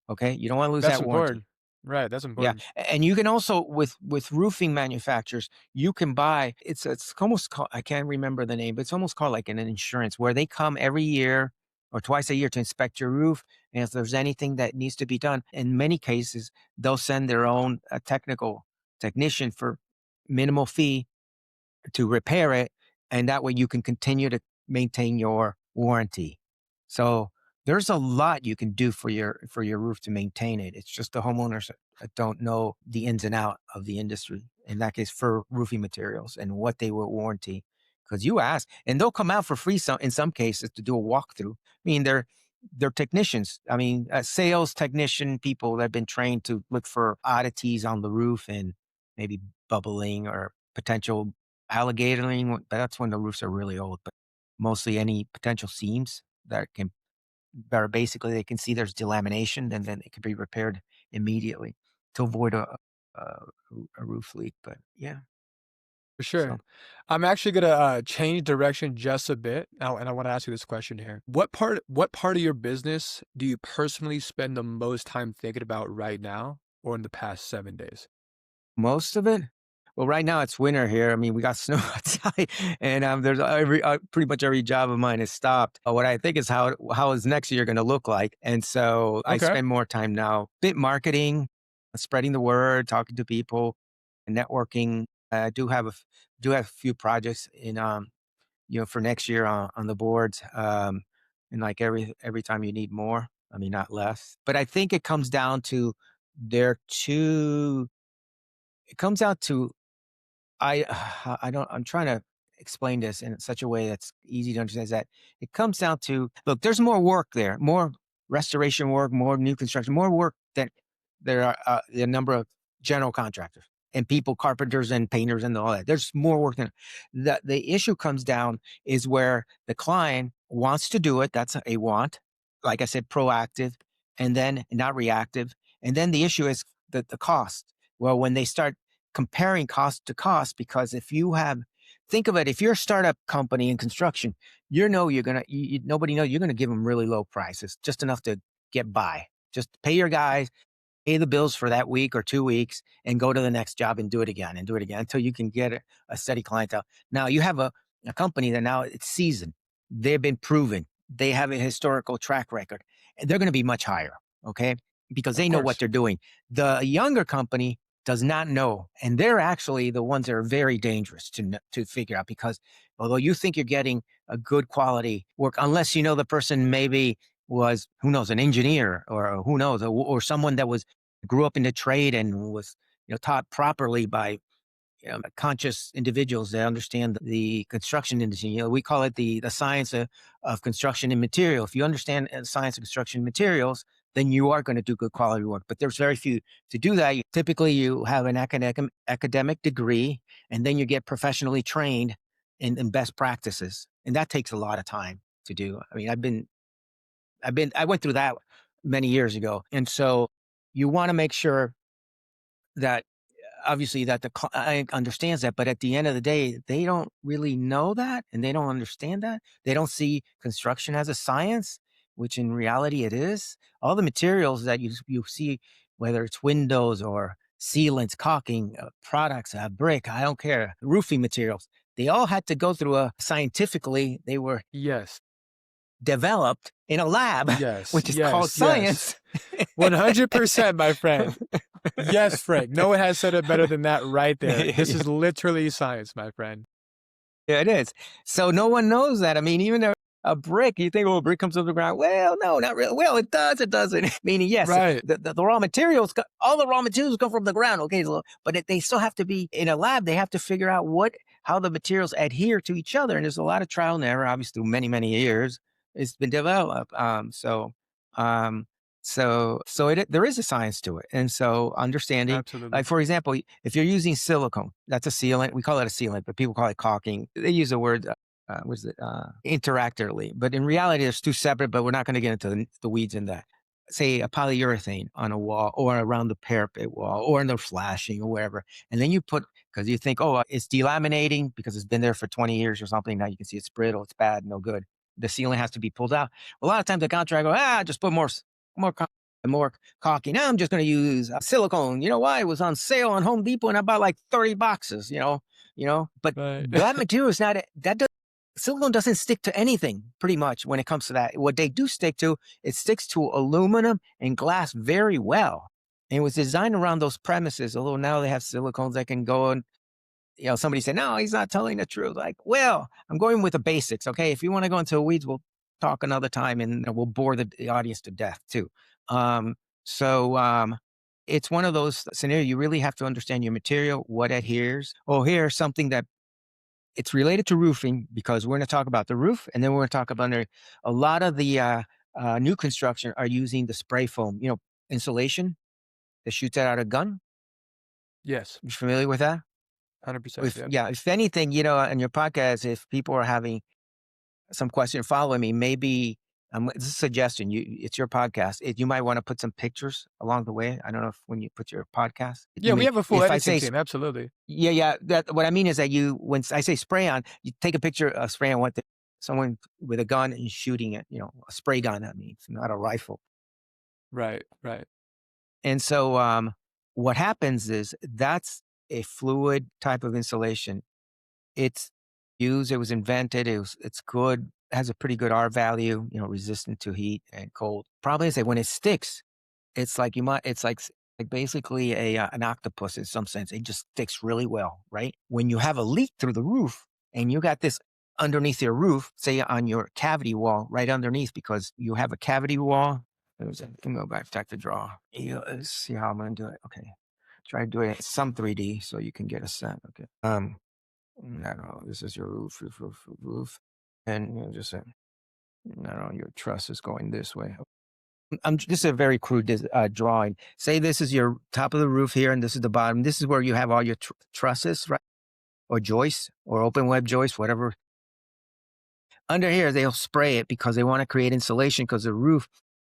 Okay. You don't want to lose That's that warranty. important. Right, that's Yeah, important. and you can also with roofing manufacturers, you can buy it's almost called I can't remember the name, but it's almost called like an insurance where they come every year or twice a year to inspect your roof, and if there's anything that needs to be done, in many cases they'll send their own technical technician for minimal fee to repair it, and that way you can continue to maintain your warranty. So there's a lot you can do for your roof to maintain it. It's just the homeowners that don't know the ins and out of the industry. In that case, for roofing materials and what they will warranty. Because you ask, and they'll come out for free. In some cases to do a walkthrough. I mean, they're technicians. I mean, sales technician people that have been trained to look for oddities on the roof and maybe bubbling or potential alligatoring. That's when the roofs are really old. But mostly any potential seams that are basically they can see there's delamination, and then it can be repaired immediately to avoid a, a roof leak. But yeah, For so sure. I'm actually gonna, change direction just a bit now, and I wanna ask you this question here. What part of your business do you personally spend the most time thinking about right now or in the past 7 days? most of it. Well, right now it's winter here. I mean, we got snow outside, and there's pretty much every job of mine is stopped. What I think is how is next year going to look like, and so I Okay. spend more time now, bit marketing, spreading the word, talking to people, and networking. I do have a few projects in for next year on the boards, and like every time you need more. I mean, not less. But I think it comes down to they're two. It comes out to I I don't I'm trying to explain this in such a way that's easy to understand, is that it comes down to, look, there's more work there, more restoration work, more new construction, more work than there are the number of general contractors and people, carpenters and painters and all that. There's more work than the issue comes down is where the client wants to do it. That's a want, like I said, proactive, and then not reactive. And then the issue is the cost. Well, when they start comparing cost to cost, because if you have, think of it, if you're a startup company in construction, nobody knows, you're going to give them really low prices, just enough to get by. Just pay your guys, pay the bills for that week or 2 weeks, and go to the next job and do it again and do it again until you can get a steady clientele. Now you have a company that now it's seasoned. They've been proven. They have a historical track record, and they're going to be much higher. Okay. Because Of they know what course. they're doing. The younger company does not know. And they're actually the ones that are very dangerous to figure out, because although you think you're getting a good quality work, unless you know the person maybe was, who knows, an engineer, or who knows, or someone that grew up in the trade and was taught properly by conscious individuals that understand the construction industry. We call it the science of construction and material. If you understand science of construction and materials, then you are going to do good quality work. But there's very few to do that. Typically, you have an academic degree, and then you get professionally trained in best practices, and that takes a lot of time to do. I mean, I went through that many years ago, and so you want to make sure that obviously that the client understands that, but at the end of the day, they don't really know that, and they don't understand that. They don't see construction as a science, which in reality it is. All the materials that you see, whether it's windows or sealants, caulking, products, brick, I don't care, roofing materials, they all had to go through scientifically. They were Yes. developed in a lab, Yes. which is called Yes. Yes. science. 100%, my friend. Yes, Frank. No one has said it better than that right there. This is literally science, my friend. Yeah, it is. So no one knows that. I mean, even a brick, you think, oh, a brick comes off the ground. Well, no, not really. Well, it does. It doesn't. Meaning, yes, Right. the raw materials, all the raw materials come from the ground. Okay, so, but they still have to be in a lab. They have to figure out how the materials adhere to each other. And there's a lot of trial and error, obviously, through many, many years. It's been developed. Um, there is a science to it. And so understanding, Absolutely. like, for example, if you're using silicone, that's a sealant. We call it a sealant, but people call it caulking. They use the word, interactorly, but in reality, there's two separate, but we're not going to get into the weeds in that. Say a polyurethane on a wall or around the parapet wall or in the flashing or wherever. And then you put, because you think, oh, it's delaminating because it's been there for 20 years or something. Now you can see it's brittle, it's bad, no good. The sealant has to be pulled out. A lot of times the contractor goes, just put more, more caulking. Now I'm just going to use silicone. You know why? It was on sale on Home Depot and I bought like 30 boxes, but Right. that material is not, silicone doesn't stick to anything pretty much when it comes to that. What they do stick to, it sticks to aluminum and glass very well. And it was designed around those premises, although now they have silicones that can go and, somebody said, no, he's not telling the truth. Like, well, I'm going with the basics. Okay. If you want to go into the weeds, we'll talk another time and we'll bore the audience to death too. Um, so it's one of those scenarios. You really have to understand your material, what adheres. Oh, here's something that it's related to roofing, because we're going to talk about the roof, and then we're going to talk about a lot of the new construction are using the spray foam, insulation that shoots out a gun. Yes. You familiar with that? 100%. Yeah. Yeah, if anything, in your podcast, if people are having some question following me, maybe this is a suggestion. It's your podcast. You might want to put some pictures along the way. I don't know if when you put your podcast, Yeah, we have a full if I editing say team. Absolutely. yeah. That what I mean is that when I say spray on, you take a picture of spray on someone with a gun and shooting it. A spray gun. That means not a rifle. Right. Right. And so what happens is a fluid type of insulation. It's used, it was invented, it's good, has a pretty good R value, resistant to heat and cold. Problem is that when it sticks, it's like basically an octopus in some sense. It just sticks really well, right? When you have a leak through the roof and you got this underneath your roof, say on your cavity wall, right underneath, because you have a cavity wall. Let me go back to draw. Let's see how I'm gonna do it. Okay. Try to do it at some 3D so you can get a sense. Okay. I don't know. This is your roof. And just I don't know, your truss is going this way. This is a very crude drawing. Say this is your top of the roof here, and this is the bottom. This is where you have all your trusses, right? Or joists, or open web joists, whatever. Under here, they'll spray it because they want to create insulation. Because the roof,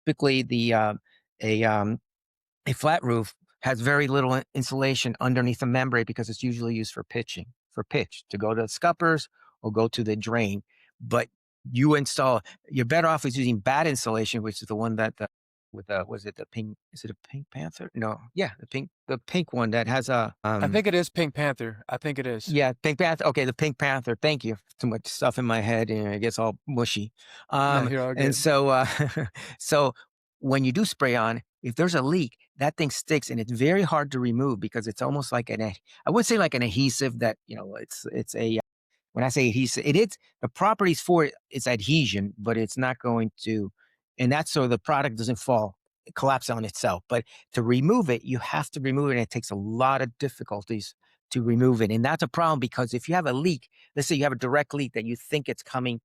typically a a flat roof has very little insulation underneath the membrane because it's usually used for pitch to go to the scuppers or go to the drain. But you're better off is using bad insulation, which is the one that was it the pink? Is it a Pink Panther? No, yeah, the pink one that has a I think it is Pink Panther. I think it is. yeah, Pink Panther. Okay, the Pink Panther. Thank you. Too much stuff in my head, and it gets all mushy. No, you're all And good. so, so when you do spray on, if there's a leak, that thing sticks, and it's very hard to remove because it's almost like I would say like an adhesive that it's a when I say adhesive, it is the properties for it is adhesion, but it's not going to, and that's so the product doesn't collapse on itself. But to remove it, you have to remove it, and it takes a lot of difficulties to remove it. And that's a problem because if you have a leak, let's say you have a direct leak that you think it's coming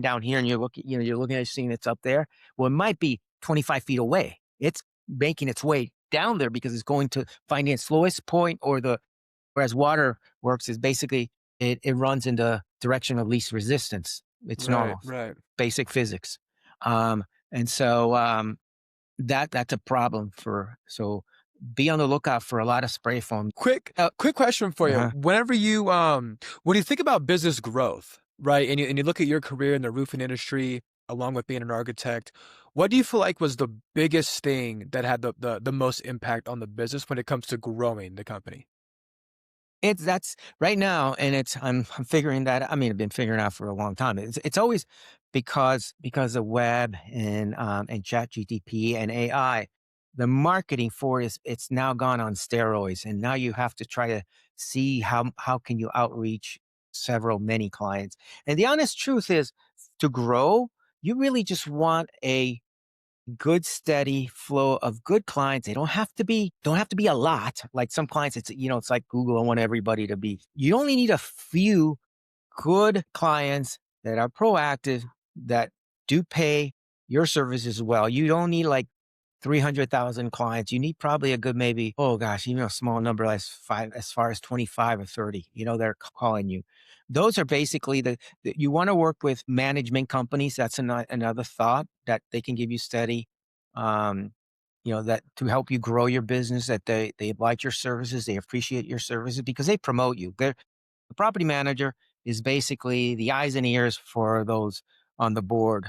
down here, and you're looking at it, seeing it's up there. Well, it might be 25 feet away. It's making its way down there because it's going to find its lowest point, whereas water works is basically it runs in the direction of least resistance. It's Right, normal, right. basic physics. And so that's a problem so be on the lookout for a lot of spray foam. Quick Uh, quick question for you. uh Whenever when you think about business growth, right, and you look at your career in the roofing industry along with being an architect, what do you feel like was the biggest thing that had the most impact on the business when it comes to growing the company? That's right now, and I'm figuring that. I mean, I've been figuring out for a long time. It's always because of web and chat GTP and AI, the marketing for it is it's now gone on steroids, and now you have to try to see how can you outreach many clients. And the honest truth is, to grow, you really just want a good steady flow of good clients. They don't have to be a lot. Like some clients, it's like Google. I want everybody to be. You only need a few good clients that are proactive, that do pay your services well. You don't need like 300,000 clients. You need probably a good, maybe, oh gosh, even a small number as far as 25 or 30, they're calling you. Those are basically you want to work with management companies. That's another thought that they can give you steady, um, that to help you grow your business, that they like your services, they appreciate your services because they promote you. The property manager is basically the eyes and ears for those on the board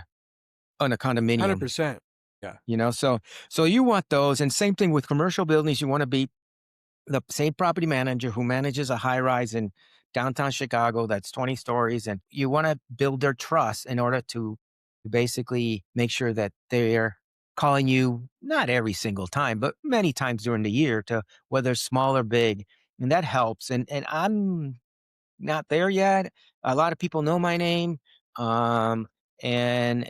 on a condominium. 100%. Yeah. So you want those, and same thing with commercial buildings. You want to be the same property manager who manages a high rise in downtown Chicago that's 20 stories, and you want to build their trust in order to basically make sure that they're calling you not every single time, but many times during the year, to whether small or big, and that helps. And I'm not there yet. A lot of people know my name, um, and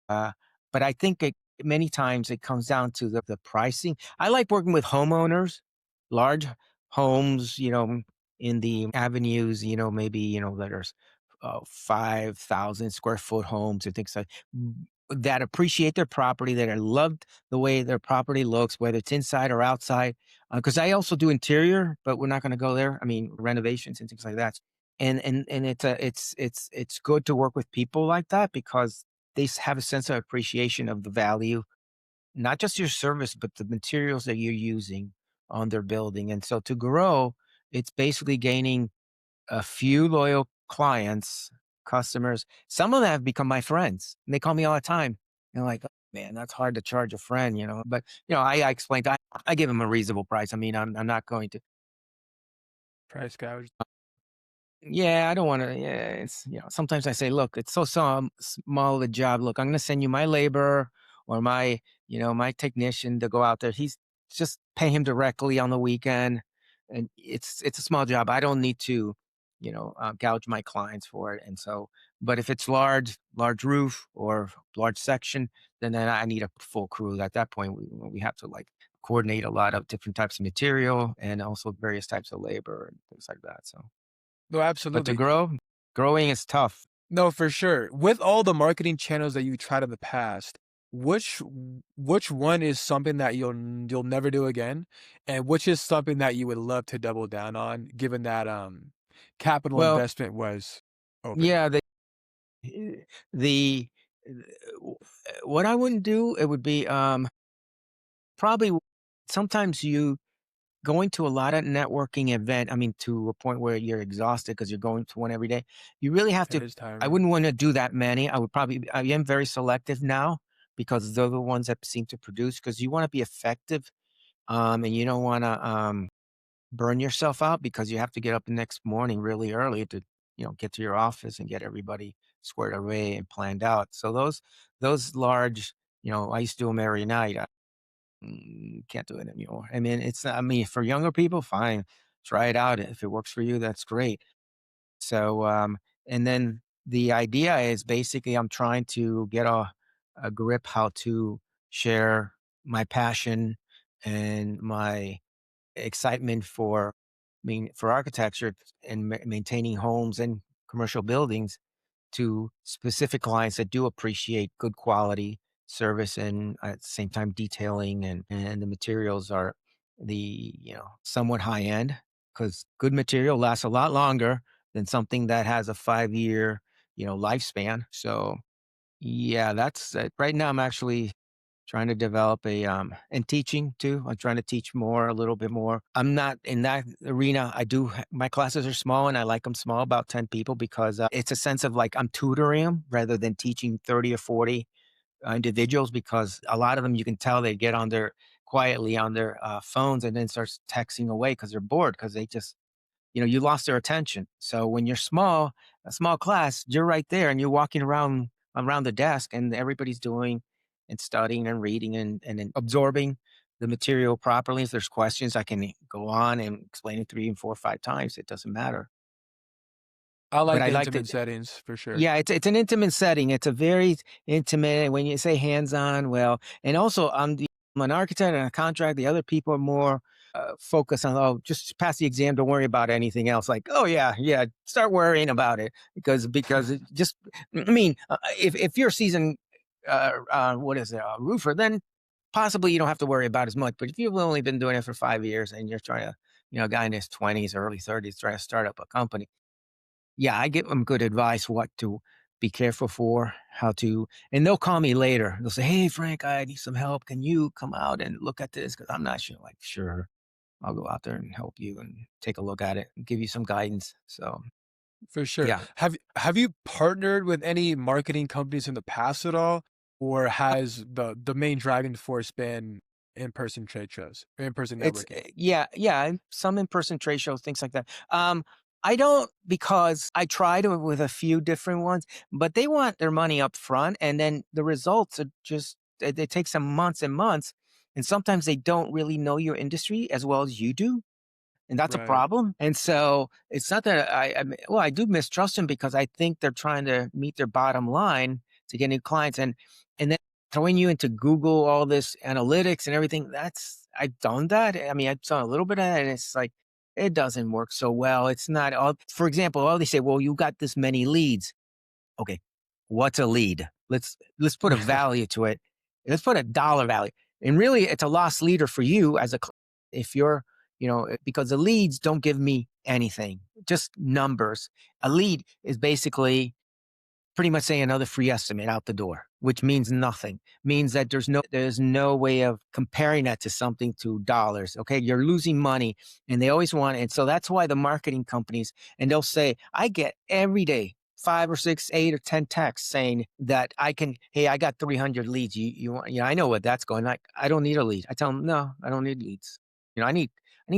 uh, but I think many times it comes down to the pricing. I like working with homeowners, large homes, in the avenues, maybe that are 5,000 square foot homes and things like that appreciate their property, that are loved the way their property looks, whether it's inside or outside. Because I also do interior, but we're not going to go there. I mean, renovations and things like that. And it's good to work with people like that because they have a sense of appreciation of the value, not just your service, but the materials that you're using on their building. And so to grow, it's basically gaining a few loyal clients, customers. Some of them have become my friends, and they call me all the time. They're like, "Oh, man, that's hard to charge a friend," But I explained, I give them a reasonable price. I mean, I'm not going to. Price gouge. Yeah, I don't wanna yeah, sometimes I say, "Look, it's so small the job. Look, I'm gonna send you my labor or my technician to go out there. He's just pay him directly on the weekend, and it's a small job. I don't need to, gouge my clients for it." And so but if it's large roof or large section, then I need a full crew. At that point, we have to, like, coordinate a lot of different types of material and also various types of labor and things like that, so No, but to absolutely. growing is tough. No, for sure. With all the marketing channels that you tried in the past, which which one is something that you'll never do again, and which is something that you would love to double down on, given that capital Well, investment was open? yeah, the what I wouldn't do, it would be, probably sometimes you going to a lot of networking event, I mean, to a point where you're exhausted because 'cause you're going to one every day. You really have It to is I tiring. wouldn't wanna do that many. I am very selective now because they're the ones that seem to produce. Because you wanna be effective, and you don't wanna, burn yourself out because you have to get up the next morning really early to, get to your office and get everybody squared away and planned out. So those large, I used to do them every night. Can't do it anymore. I mean, I mean, for younger people, fine. Try it out. If it works for you, that's great. So, and then the idea is basically I'm trying to get a grip how to share my passion and my excitement for architecture and maintaining homes and commercial buildings to specific clients that do appreciate good quality service and at the same time detailing and the materials are somewhat high end because good material lasts a lot longer than something that has a 5 year lifespan. So yeah, that's right now I'm actually trying to develop and teaching too. I'm trying to teach more, a little bit more. I'm not in that arena. My classes are small and I like them small, about 10 people, because it's a sense of like I'm tutoring them rather than teaching 30 or 40 individuals, because a lot of them, you can tell they get on their quietly on their phones and then starts texting away because they're bored because they just you lost their attention. So when you're a small class, you're right there and you're walking around the desk and everybody's doing and studying and reading and then absorbing the material properly. If there's questions, I can go on and explain it 3 and 4 or 5 times. It doesn't matter. I But like I the like to intimate settings for sure. yeah, it's an intimate setting. It's a very intimate. And when you say hands-on, well, and also I'm an architect and a contract. The other people are more focused on, oh, just pass the exam. Don't worry about anything else. Like, oh yeah, yeah, start worrying about it because it just. I mean, if you're a seasoned what is it, a roofer, then possibly you don't have to worry about as much. But if you've only been doing it for 5 years and you're trying to, a guy in his 20s, early 30s, trying to start up a company, yeah, I give them good advice, what to be careful for, how to and they'll call me later. They'll say, "Hey, Frank, I need some help. Can you come out and look at this? Because 'Cause I'm not sure." Like, "Sure, I'll go out there and help you and take a look at it and give you some guidance." So, For sure. yeah. Have you partnered with any marketing companies in the past at all, or has the main driving force been in-person trade shows or in-person networking? Yeah, yeah, and some in-person trade shows, things like that. I don't, because I tried with a few different ones, but they want their money up front, and then the results are just they take some months and months, and sometimes they don't really know your industry as well as you do. And that's a Right. problem. And so it's not that well, I do mistrust them because I think they're trying to meet their bottom line to get new clients. And then throwing you into Google, all this analytics and everything, I've done that. I mean, I've done a little bit of that, and it's like, it doesn't work so well. It's not all, for example, all they say, well, you got this many leads. Okay, what's a lead? Let's put a value to it. Let's put a dollar value. And really, it's a lost leader for you as a if you're, because the leads don't give me anything, just numbers. A lead is basically pretty much saying another free estimate out the door, which means nothing. Means that there's no way of comparing that to something to dollars. Okay, you're losing money, and they always want it. And so that's why the marketing companies, and they'll say, I get every day 5 or 6, 8 or 10 texts saying that hey, I got 300 leads. You want, I know what that's going like. I don't need a lead. I tell them, no, I don't need leads. I need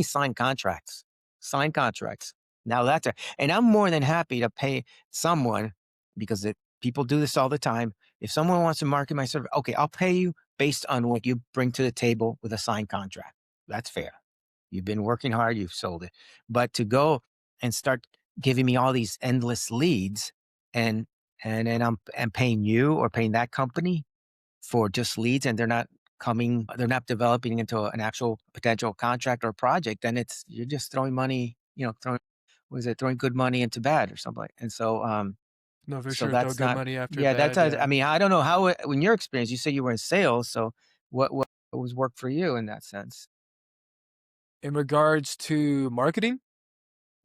signed contracts. sign contracts. Now that's and I'm more than happy to pay someone because people do this all the time. If someone wants to market my service, okay, I'll pay you based on what you bring to the table with a signed contract. That's fair. You've been working hard, you've sold it. But to go and start giving me all these endless leads and then I'm paying you or paying that company for just leads and they're not developing into an actual potential contract or project, then you're just throwing money, throwing was it throwing good money into bad or something. And No, for so sure. Throw that's good not, money after yeah, bad. I Yeah. mean, I don't know how in your experience, you say you were in sales, so what was work for you in that sense? In regards to marketing,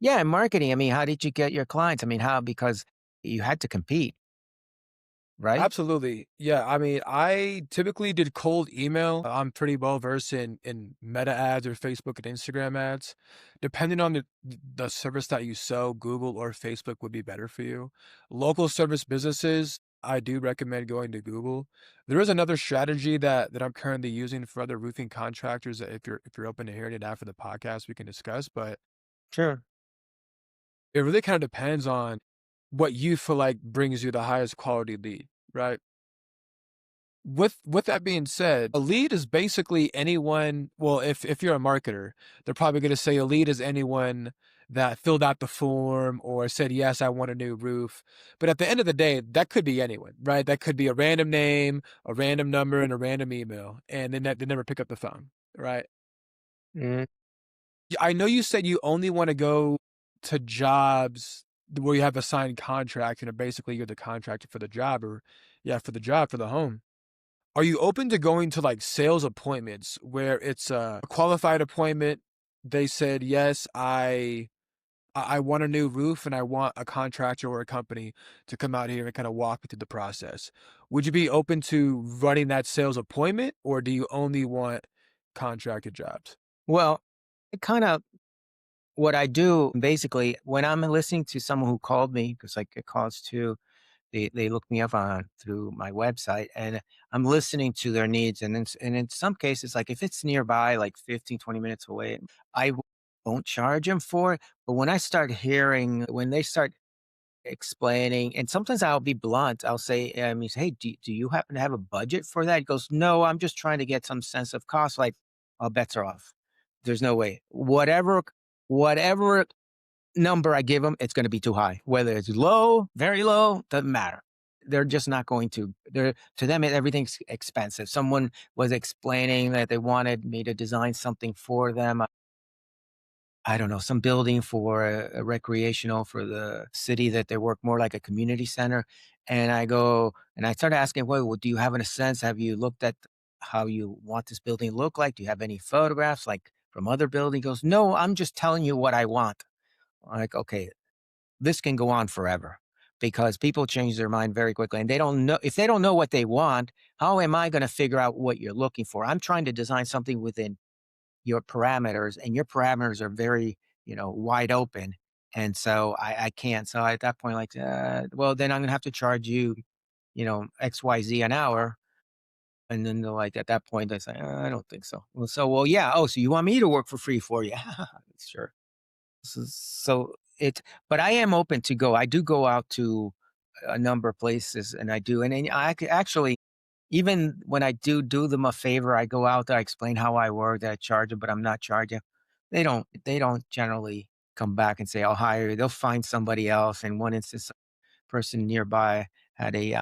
Yeah, and marketing. I mean, how did you get your clients? I mean, how because you had to compete, right? absolutely. Yeah, I mean, I typically did cold email. I'm pretty well versed in Meta ads or Facebook and Instagram ads. Depending on the service that you sell, Google or Facebook would be better for you. Local service businesses, I do recommend going to Google. There is another strategy that I'm currently using for other roofing contractors that if you're open to hearing it after the podcast, we can discuss. But Sure. it really kind of depends on what you feel like brings you the highest quality lead, right? With that being said, a lead is basically anyone, well, if you're a marketer, they're probably gonna say a lead is anyone that filled out the form or said, "Yes, I want a new roof." But at the end of the day, that could be anyone, right? That could be a random name, a random number, and a random email, and then they never pick up the phone, right? Mm. I know you said you only wanna go to jobs where you have a signed contract and basically you're the contractor for the job or yeah, for the job, for the home. Are you open to going to, like, sales appointments where it's a qualified appointment? They said, "Yes, I want a new roof, and I want a contractor or a company to come out here and kinda walk me through the process." Would you be open to running that sales appointment, or do you only want contracted jobs? Well, it kind of what I do basically when I'm listening to someone who called me, because like it calls too, they look me up on through my website and I'm listening to their needs. And in some cases, like if it's nearby, like 15, 20 minutes away, I won't charge them for it. But when I start hearing, when they start explaining, and sometimes I'll be blunt, I'll say, hey, do you happen to have a budget for that? He goes, no, I'm just trying to get some sense of cost. Like, all bets are off. There's no way. Whatever number I give them, it's going to be too high. Whether it's low, very low, doesn't matter. They're just not going to. They're to them everything's expensive. Someone was explaining that they wanted me to design something for them. I don't know, some building for a recreational for the city that they work more like a community center. And I go and I start asking, well, do you have a sense? Have you looked at how you want this building to look like? Do you have any photographs like from other buildings? He goes, no, I'm just telling you what I want. I'm like, okay, this can go on forever because people change their mind very quickly and they don't know if they don't know what they want, how am I going to figure out what you're looking for? I'm trying to design something within your parameters and your parameters are very, wide open. And so I can't. So at that point, like, well, then I'm going to have to charge you, XYZ an hour. And then they're like, at that point, they say, I don't think so. Well, yeah. Oh, so you want me to work for free for you? Sure. So but I am open to go. I do go out to a number of places, and I do, and actually, even when I do them a favor, I go out there, I explain how I work, that I charge them, but I'm not charging. They don't generally come back and say, "I'll hire you." They'll find somebody else. In one instance, a person nearby had a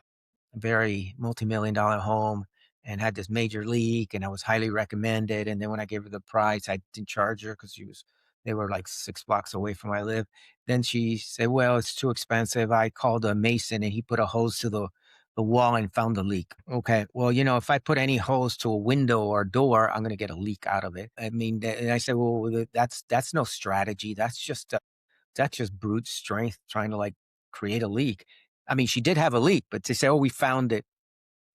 very multi-million dollar home and had this major leak and I was highly recommended. And then when I gave her the price, I didn't charge her because they were like 6 blocks away from where I live. Then she said, well, it's too expensive. I called a mason and he put a hose to the wall and found the leak. Okay. Well, if I put any hose to a window or door, I'm going to get a leak out of it. I mean, and I said, well, that's no strategy. That's just brute strength trying to like create a leak. I mean, she did have a leak, but to say, "Oh, we found it,"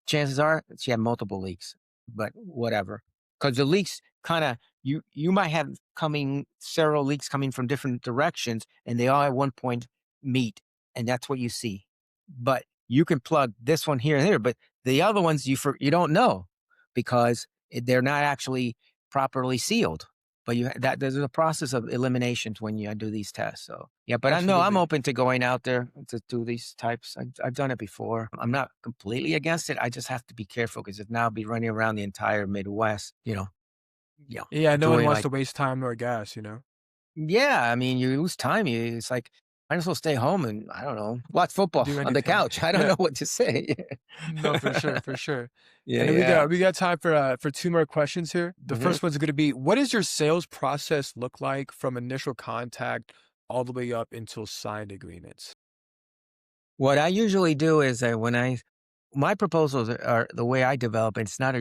chances are she had multiple leaks. But whatever, because the leaks kind of you might have coming several leaks coming from different directions, and they all at one point meet, and that's what you see. But you can plug this one here and here, but the other ones you don't know because they're not actually properly sealed. but there's a process of eliminations when you do these tests. So yeah, but I know I'm Absolutely. open to going out there to do these types. I've done it before. I'm not completely against it. I just have to be careful because if now I'll be running around the entire Midwest, Yeah, no one doing wants like to waste time nor gas, you know? yeah. I mean, you lose time. It's like might as well stay home and I don't know watch football Do on the anything. couch. I don't Yeah. know what to say. No, for sure, for sure. Yeah, And then yeah. we got time for 2 more questions here. The Mhm. first one's gonna be, what does your sales process look like from initial contact all the way up until signed agreements? What I usually do is that my proposals are the way I develop. It's not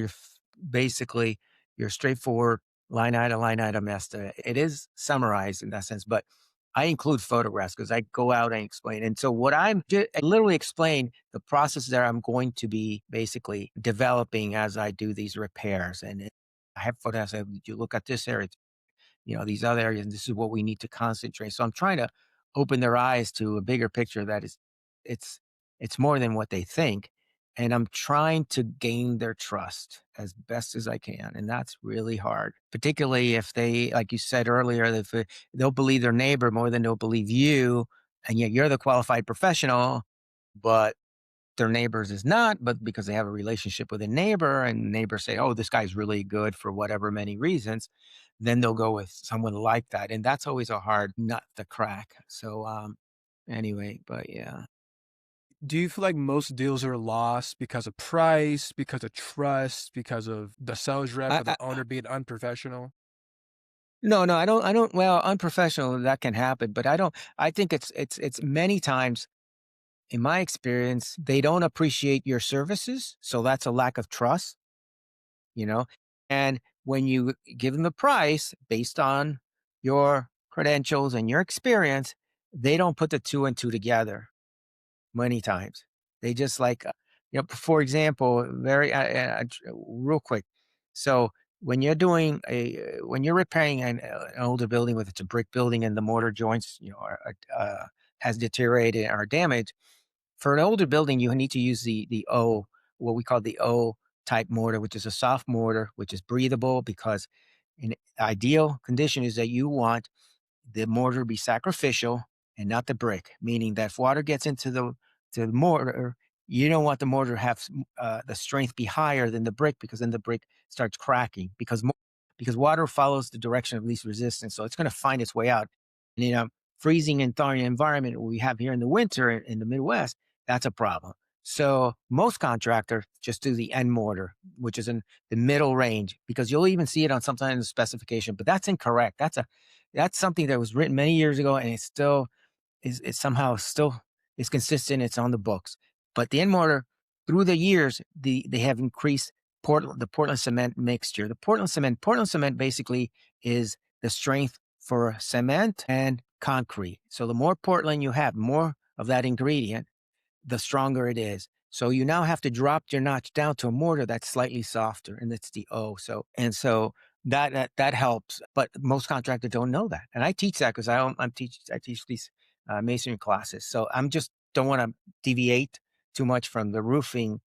basically your straightforward line item estimate. It is summarized in that sense, but I include photographs because I go out and explain. And so I literally explain the process that I'm going to be basically developing as I do these repairs. I have photographs. You look at this area, these other areas, and this is what we need to concentrate. So I'm trying to open their eyes to a bigger picture that it's it's more than what they think. And I'm trying to gain their trust as best as I can. And that's really hard, particularly if they, like you said earlier, they'll believe their neighbor more than they'll believe you. And yet you're the qualified professional, but their neighbors is not, but because they have a relationship with a neighbor and neighbors say, oh, this guy's really good for whatever many reasons, then they'll go with someone like that. And that's always a hard nut to crack. So, anyway, but yeah. Do you feel like most deals are lost because of price, because of trust, because of the sales rep or the I owner being unprofessional? no, no, I don't, well, unprofessional, that can happen, but I think it's many times in my experience, they don't appreciate your services. So that's a lack of trust, you know? And when you give them the price based on your credentials and your experience, they don't put the two and two together many times. They just like, for example, real quick. So when you're when you're repairing an older building, whether it's a brick building and the mortar joints, has deteriorated or damaged, for an older building, you need to use what we call the O type mortar, which is a soft mortar, which is breathable because in ideal condition is that you want the mortar be sacrificial and not the brick, meaning that if water gets into the mortar, you don't want the mortar to have the strength be higher than the brick because then the brick starts cracking because water follows the direction of least resistance, so it's going to find its way out. And in a freezing and thawing environment we have here in the winter in the Midwest, that's a problem. So most contractors just do the end mortar, which is in the middle range, because you'll even see it on sometimes the specification, but that's incorrect. That's something that was written many years ago, and it's somehow still is consistent. It's on the books. But the end mortar, through the years, they have increased the Portland cement mixture. Portland cement basically is the strength for cement and concrete. So the more Portland you have, more of that ingredient, the stronger it is. So you now have to drop your notch down to a mortar that's slightly softer, and it's the O. So that helps. But most contractors don't know that, and I teach that because I teach these masonry classes. So I'm just don't want to deviate too much from the roofing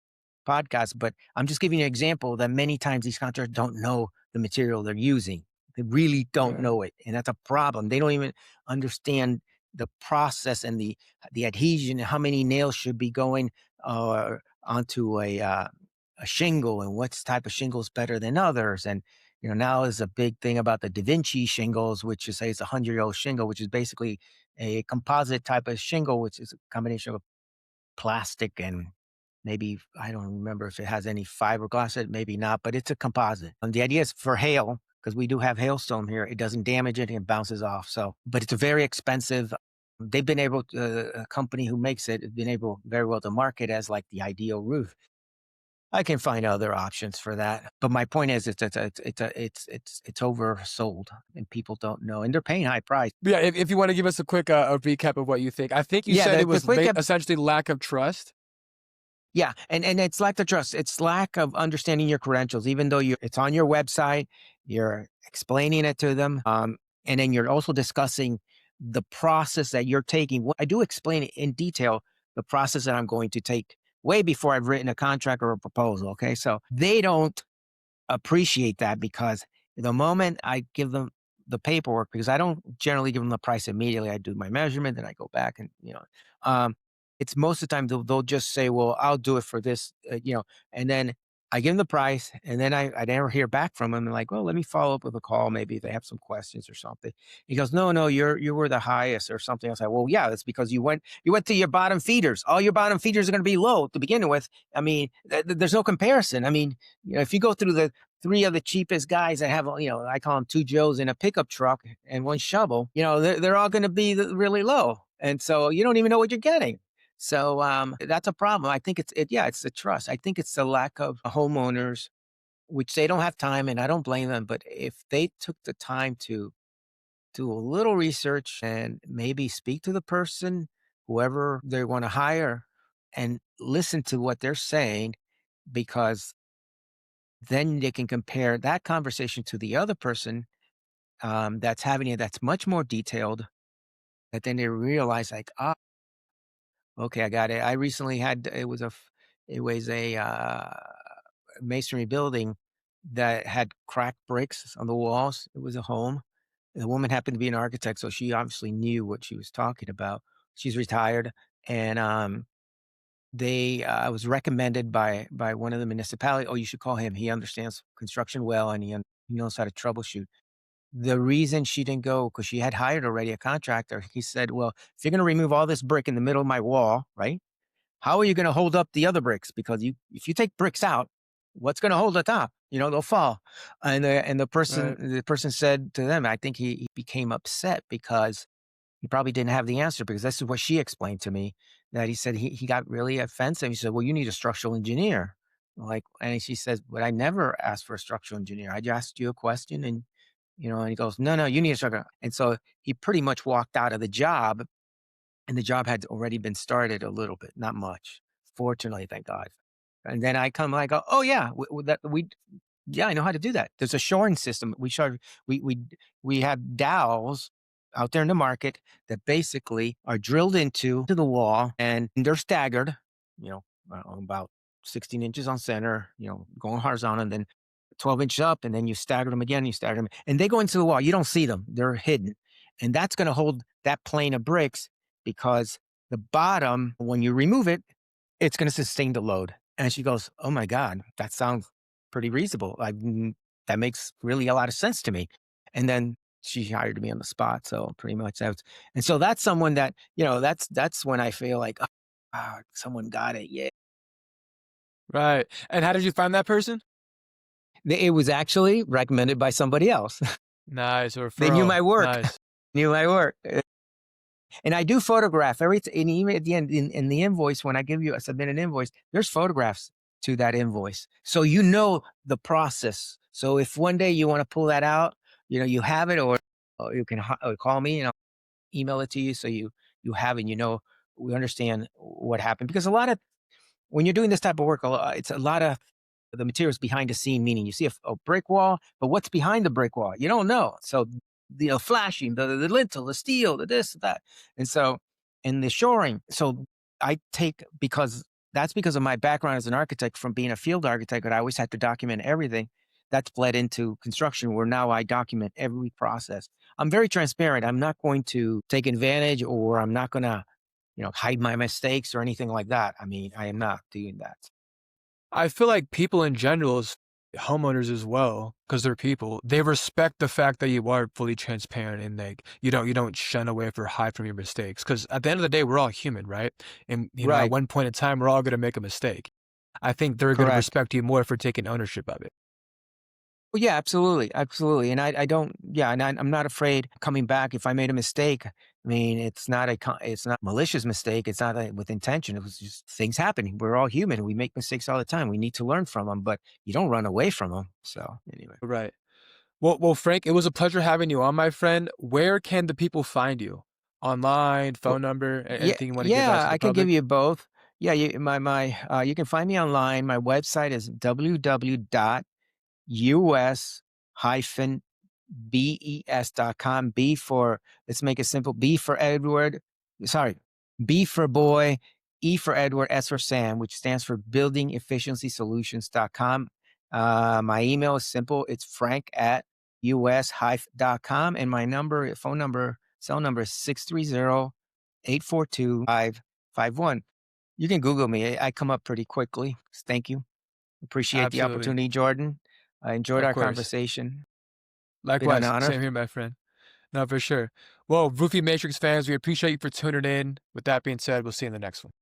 podcast, but I'm just giving you an example that many times these contractors don't know the material they're using. They really don't Yeah. know it, and that's a problem. They don't even understand the process and the adhesion and how many nails should be going onto a shingle and what type of shingle is better than others. And now is a big thing about the Da Vinci shingles, which is say it's 100-year-old shingle, which is basically a composite type of shingle, which is a combination of plastic and maybe I don't remember if it has any fiberglass in it, maybe not, but it's a composite. And the idea is for hail, because we do have hailstone here, it doesn't damage it, it bounces off. So, but it's a very expensive. They've been able to, a company who makes it has been able very well to market as like the ideal roof. I can find other options for that, but my point is, it's oversold, and people don't know, and they're paying high price. But yeah, if you wanna give us a quick, a recap of what you think. I think you Yeah, said it the was quick essentially lack of trust? Yeah, and it's lack of trust. It's lack of understanding your credentials, even though it's on your website, you're explaining it to them, and then you're also discussing the process that you're taking. I do explain in detail the process that I'm going to take way before I've written a contract or a proposal. Okay, so they don't appreciate that because the moment I give them the paperwork because I don't generally give them the price immediately. I do my measurement, then I go back and um, it's most of the time they'll just say, "Well, I'll do it for this," and then I give them the price, and then I never hear back from them. And like, well, let me follow up with a call. Maybe they have some questions or something. He goes, "No, no, you were the highest or something." I was like, "Well, yeah, that's because you went to your bottom feeders. All your bottom feeders are going to be low to begin with. I mean, there's no comparison. I mean, if you go through the three of the cheapest guys that have, I call them two Joes in a pickup truck and one shovel, they're all going to be really low. And so you don't even know what you're getting. So that's a problem. I think it's the trust. I think it's the lack of homeowners, which they don't have time, and I don't blame them. But if they took the time to do a little research and maybe speak to the person, whoever they want to hire, and listen to what they're saying, because then they can compare that conversation to the other person that's having it that's much more detailed. That then they realize like, okay, I got it. I recently had it was a masonry building that had cracked bricks on the walls. It was a home. The woman happened to be an architect, so she obviously knew what she was talking about. She's retired, and they was recommended by one of the municipality. Oh, you should call him. He understands construction well, and he knows how to troubleshoot. The reason she didn't go because she had hired already a contractor. He said, "Well, if you're going to remove all this brick in the middle of my wall, right? How are you going to hold up the other bricks? Because if you take bricks out, what's going to hold the top? They'll fall." And the person Right. the person said to them, I think he became upset because he probably didn't have the answer because this is what she explained to me, that he said he got really offensive. He said, "Well, you need a structural engineer." Like, and she says, "But I never asked for a structural engineer. I just asked you a question and and he goes, "No, no, you need a structural." And so he pretty much walked out of the job, and the job had already been started a little bit, not much. Fortunately, thank God. And then I go, "Oh yeah, yeah, I know how to do that." There's a shoring system. We have dowels out there in the market that basically are drilled into the wall, and they're staggered, about 16 inches on center, going horizontal, and then 12 inches up, and then you stagger them again, you stagger them, and they go into the wall. You don't see them; they're hidden, and that's going to hold that plane of bricks because the bottom, when you remove it, it's going to sustain the load. And she goes, "Oh my God, that sounds pretty reasonable. That makes really a lot of sense to me." And then she hired me on the spot. So pretty much and so that's someone that, that's when I feel like, someone got it. Yeah. Right. And how did you find that person? It was actually recommended by somebody else. Nice. A They knew referral. my work, Nice. knew my work. And I do photograph and even at the end in the invoice, when I submit an invoice, there's photographs to that invoice. So the process. So if one day you want to pull that out, you have it, or you can call me and I'll email it to you. So you have it, we understand what happened. Because when you're doing this type of work, it's a lot of the materials behind the scene, meaning you see a brick wall, but what's behind the brick wall? You don't know. So, flashing, the lintel, the steel, the this, that. And so, and the shoring. So because of my background as an architect from being a field architect, but I always had to document everything. That's bled into construction where now I document every process. I'm very transparent. I'm not going to take advantage, or I'm not going to, hide my mistakes or anything like that. I mean, I am not doing that. I feel like people in general, homeowners as well, because they're people, they respect the fact that you are fully transparent and like you don't shun away or hide from your mistakes. Because at the end of the day, we're all human, right? And at Right. one point in time, we're all going to make a mistake. I think they're going to Correct. respect you more for taking ownership of it. Well, yeah, absolutely, absolutely, and I don't, yeah, and I'm not afraid coming back if I made a mistake. I mean, it's not malicious mistake. It's not with intention. It was just things happening. We're all human. We make mistakes all the time. We need to learn from them, but you don't run away from them. So anyway, Right. Well, Frank, it was a pleasure having you on, my friend. Where can the people find you? Online, well, phone number, yeah, anything you want to give out yeah, to the I can give public? you both. Yeah, you can find me online. My website is www.us-bes.com. B for, let's make it simple. B for Edward, sorry, B for boy, E for Edward, S for Sam, which stands for building efficiency solutions.com. My email is simple. It's frank at US-CES.com. And my phone number, cell number is 630-842-551. You can Google me. I come up pretty quickly. Thank you. Appreciate the Absolutely. opportunity, Jordan. I enjoyed Of our course. conversation. Been an Likewise. honor. Same here, my friend. No, for sure. Well, Roofie Matrix fans, we appreciate you for tuning in. With that being said, we'll see you in the next one.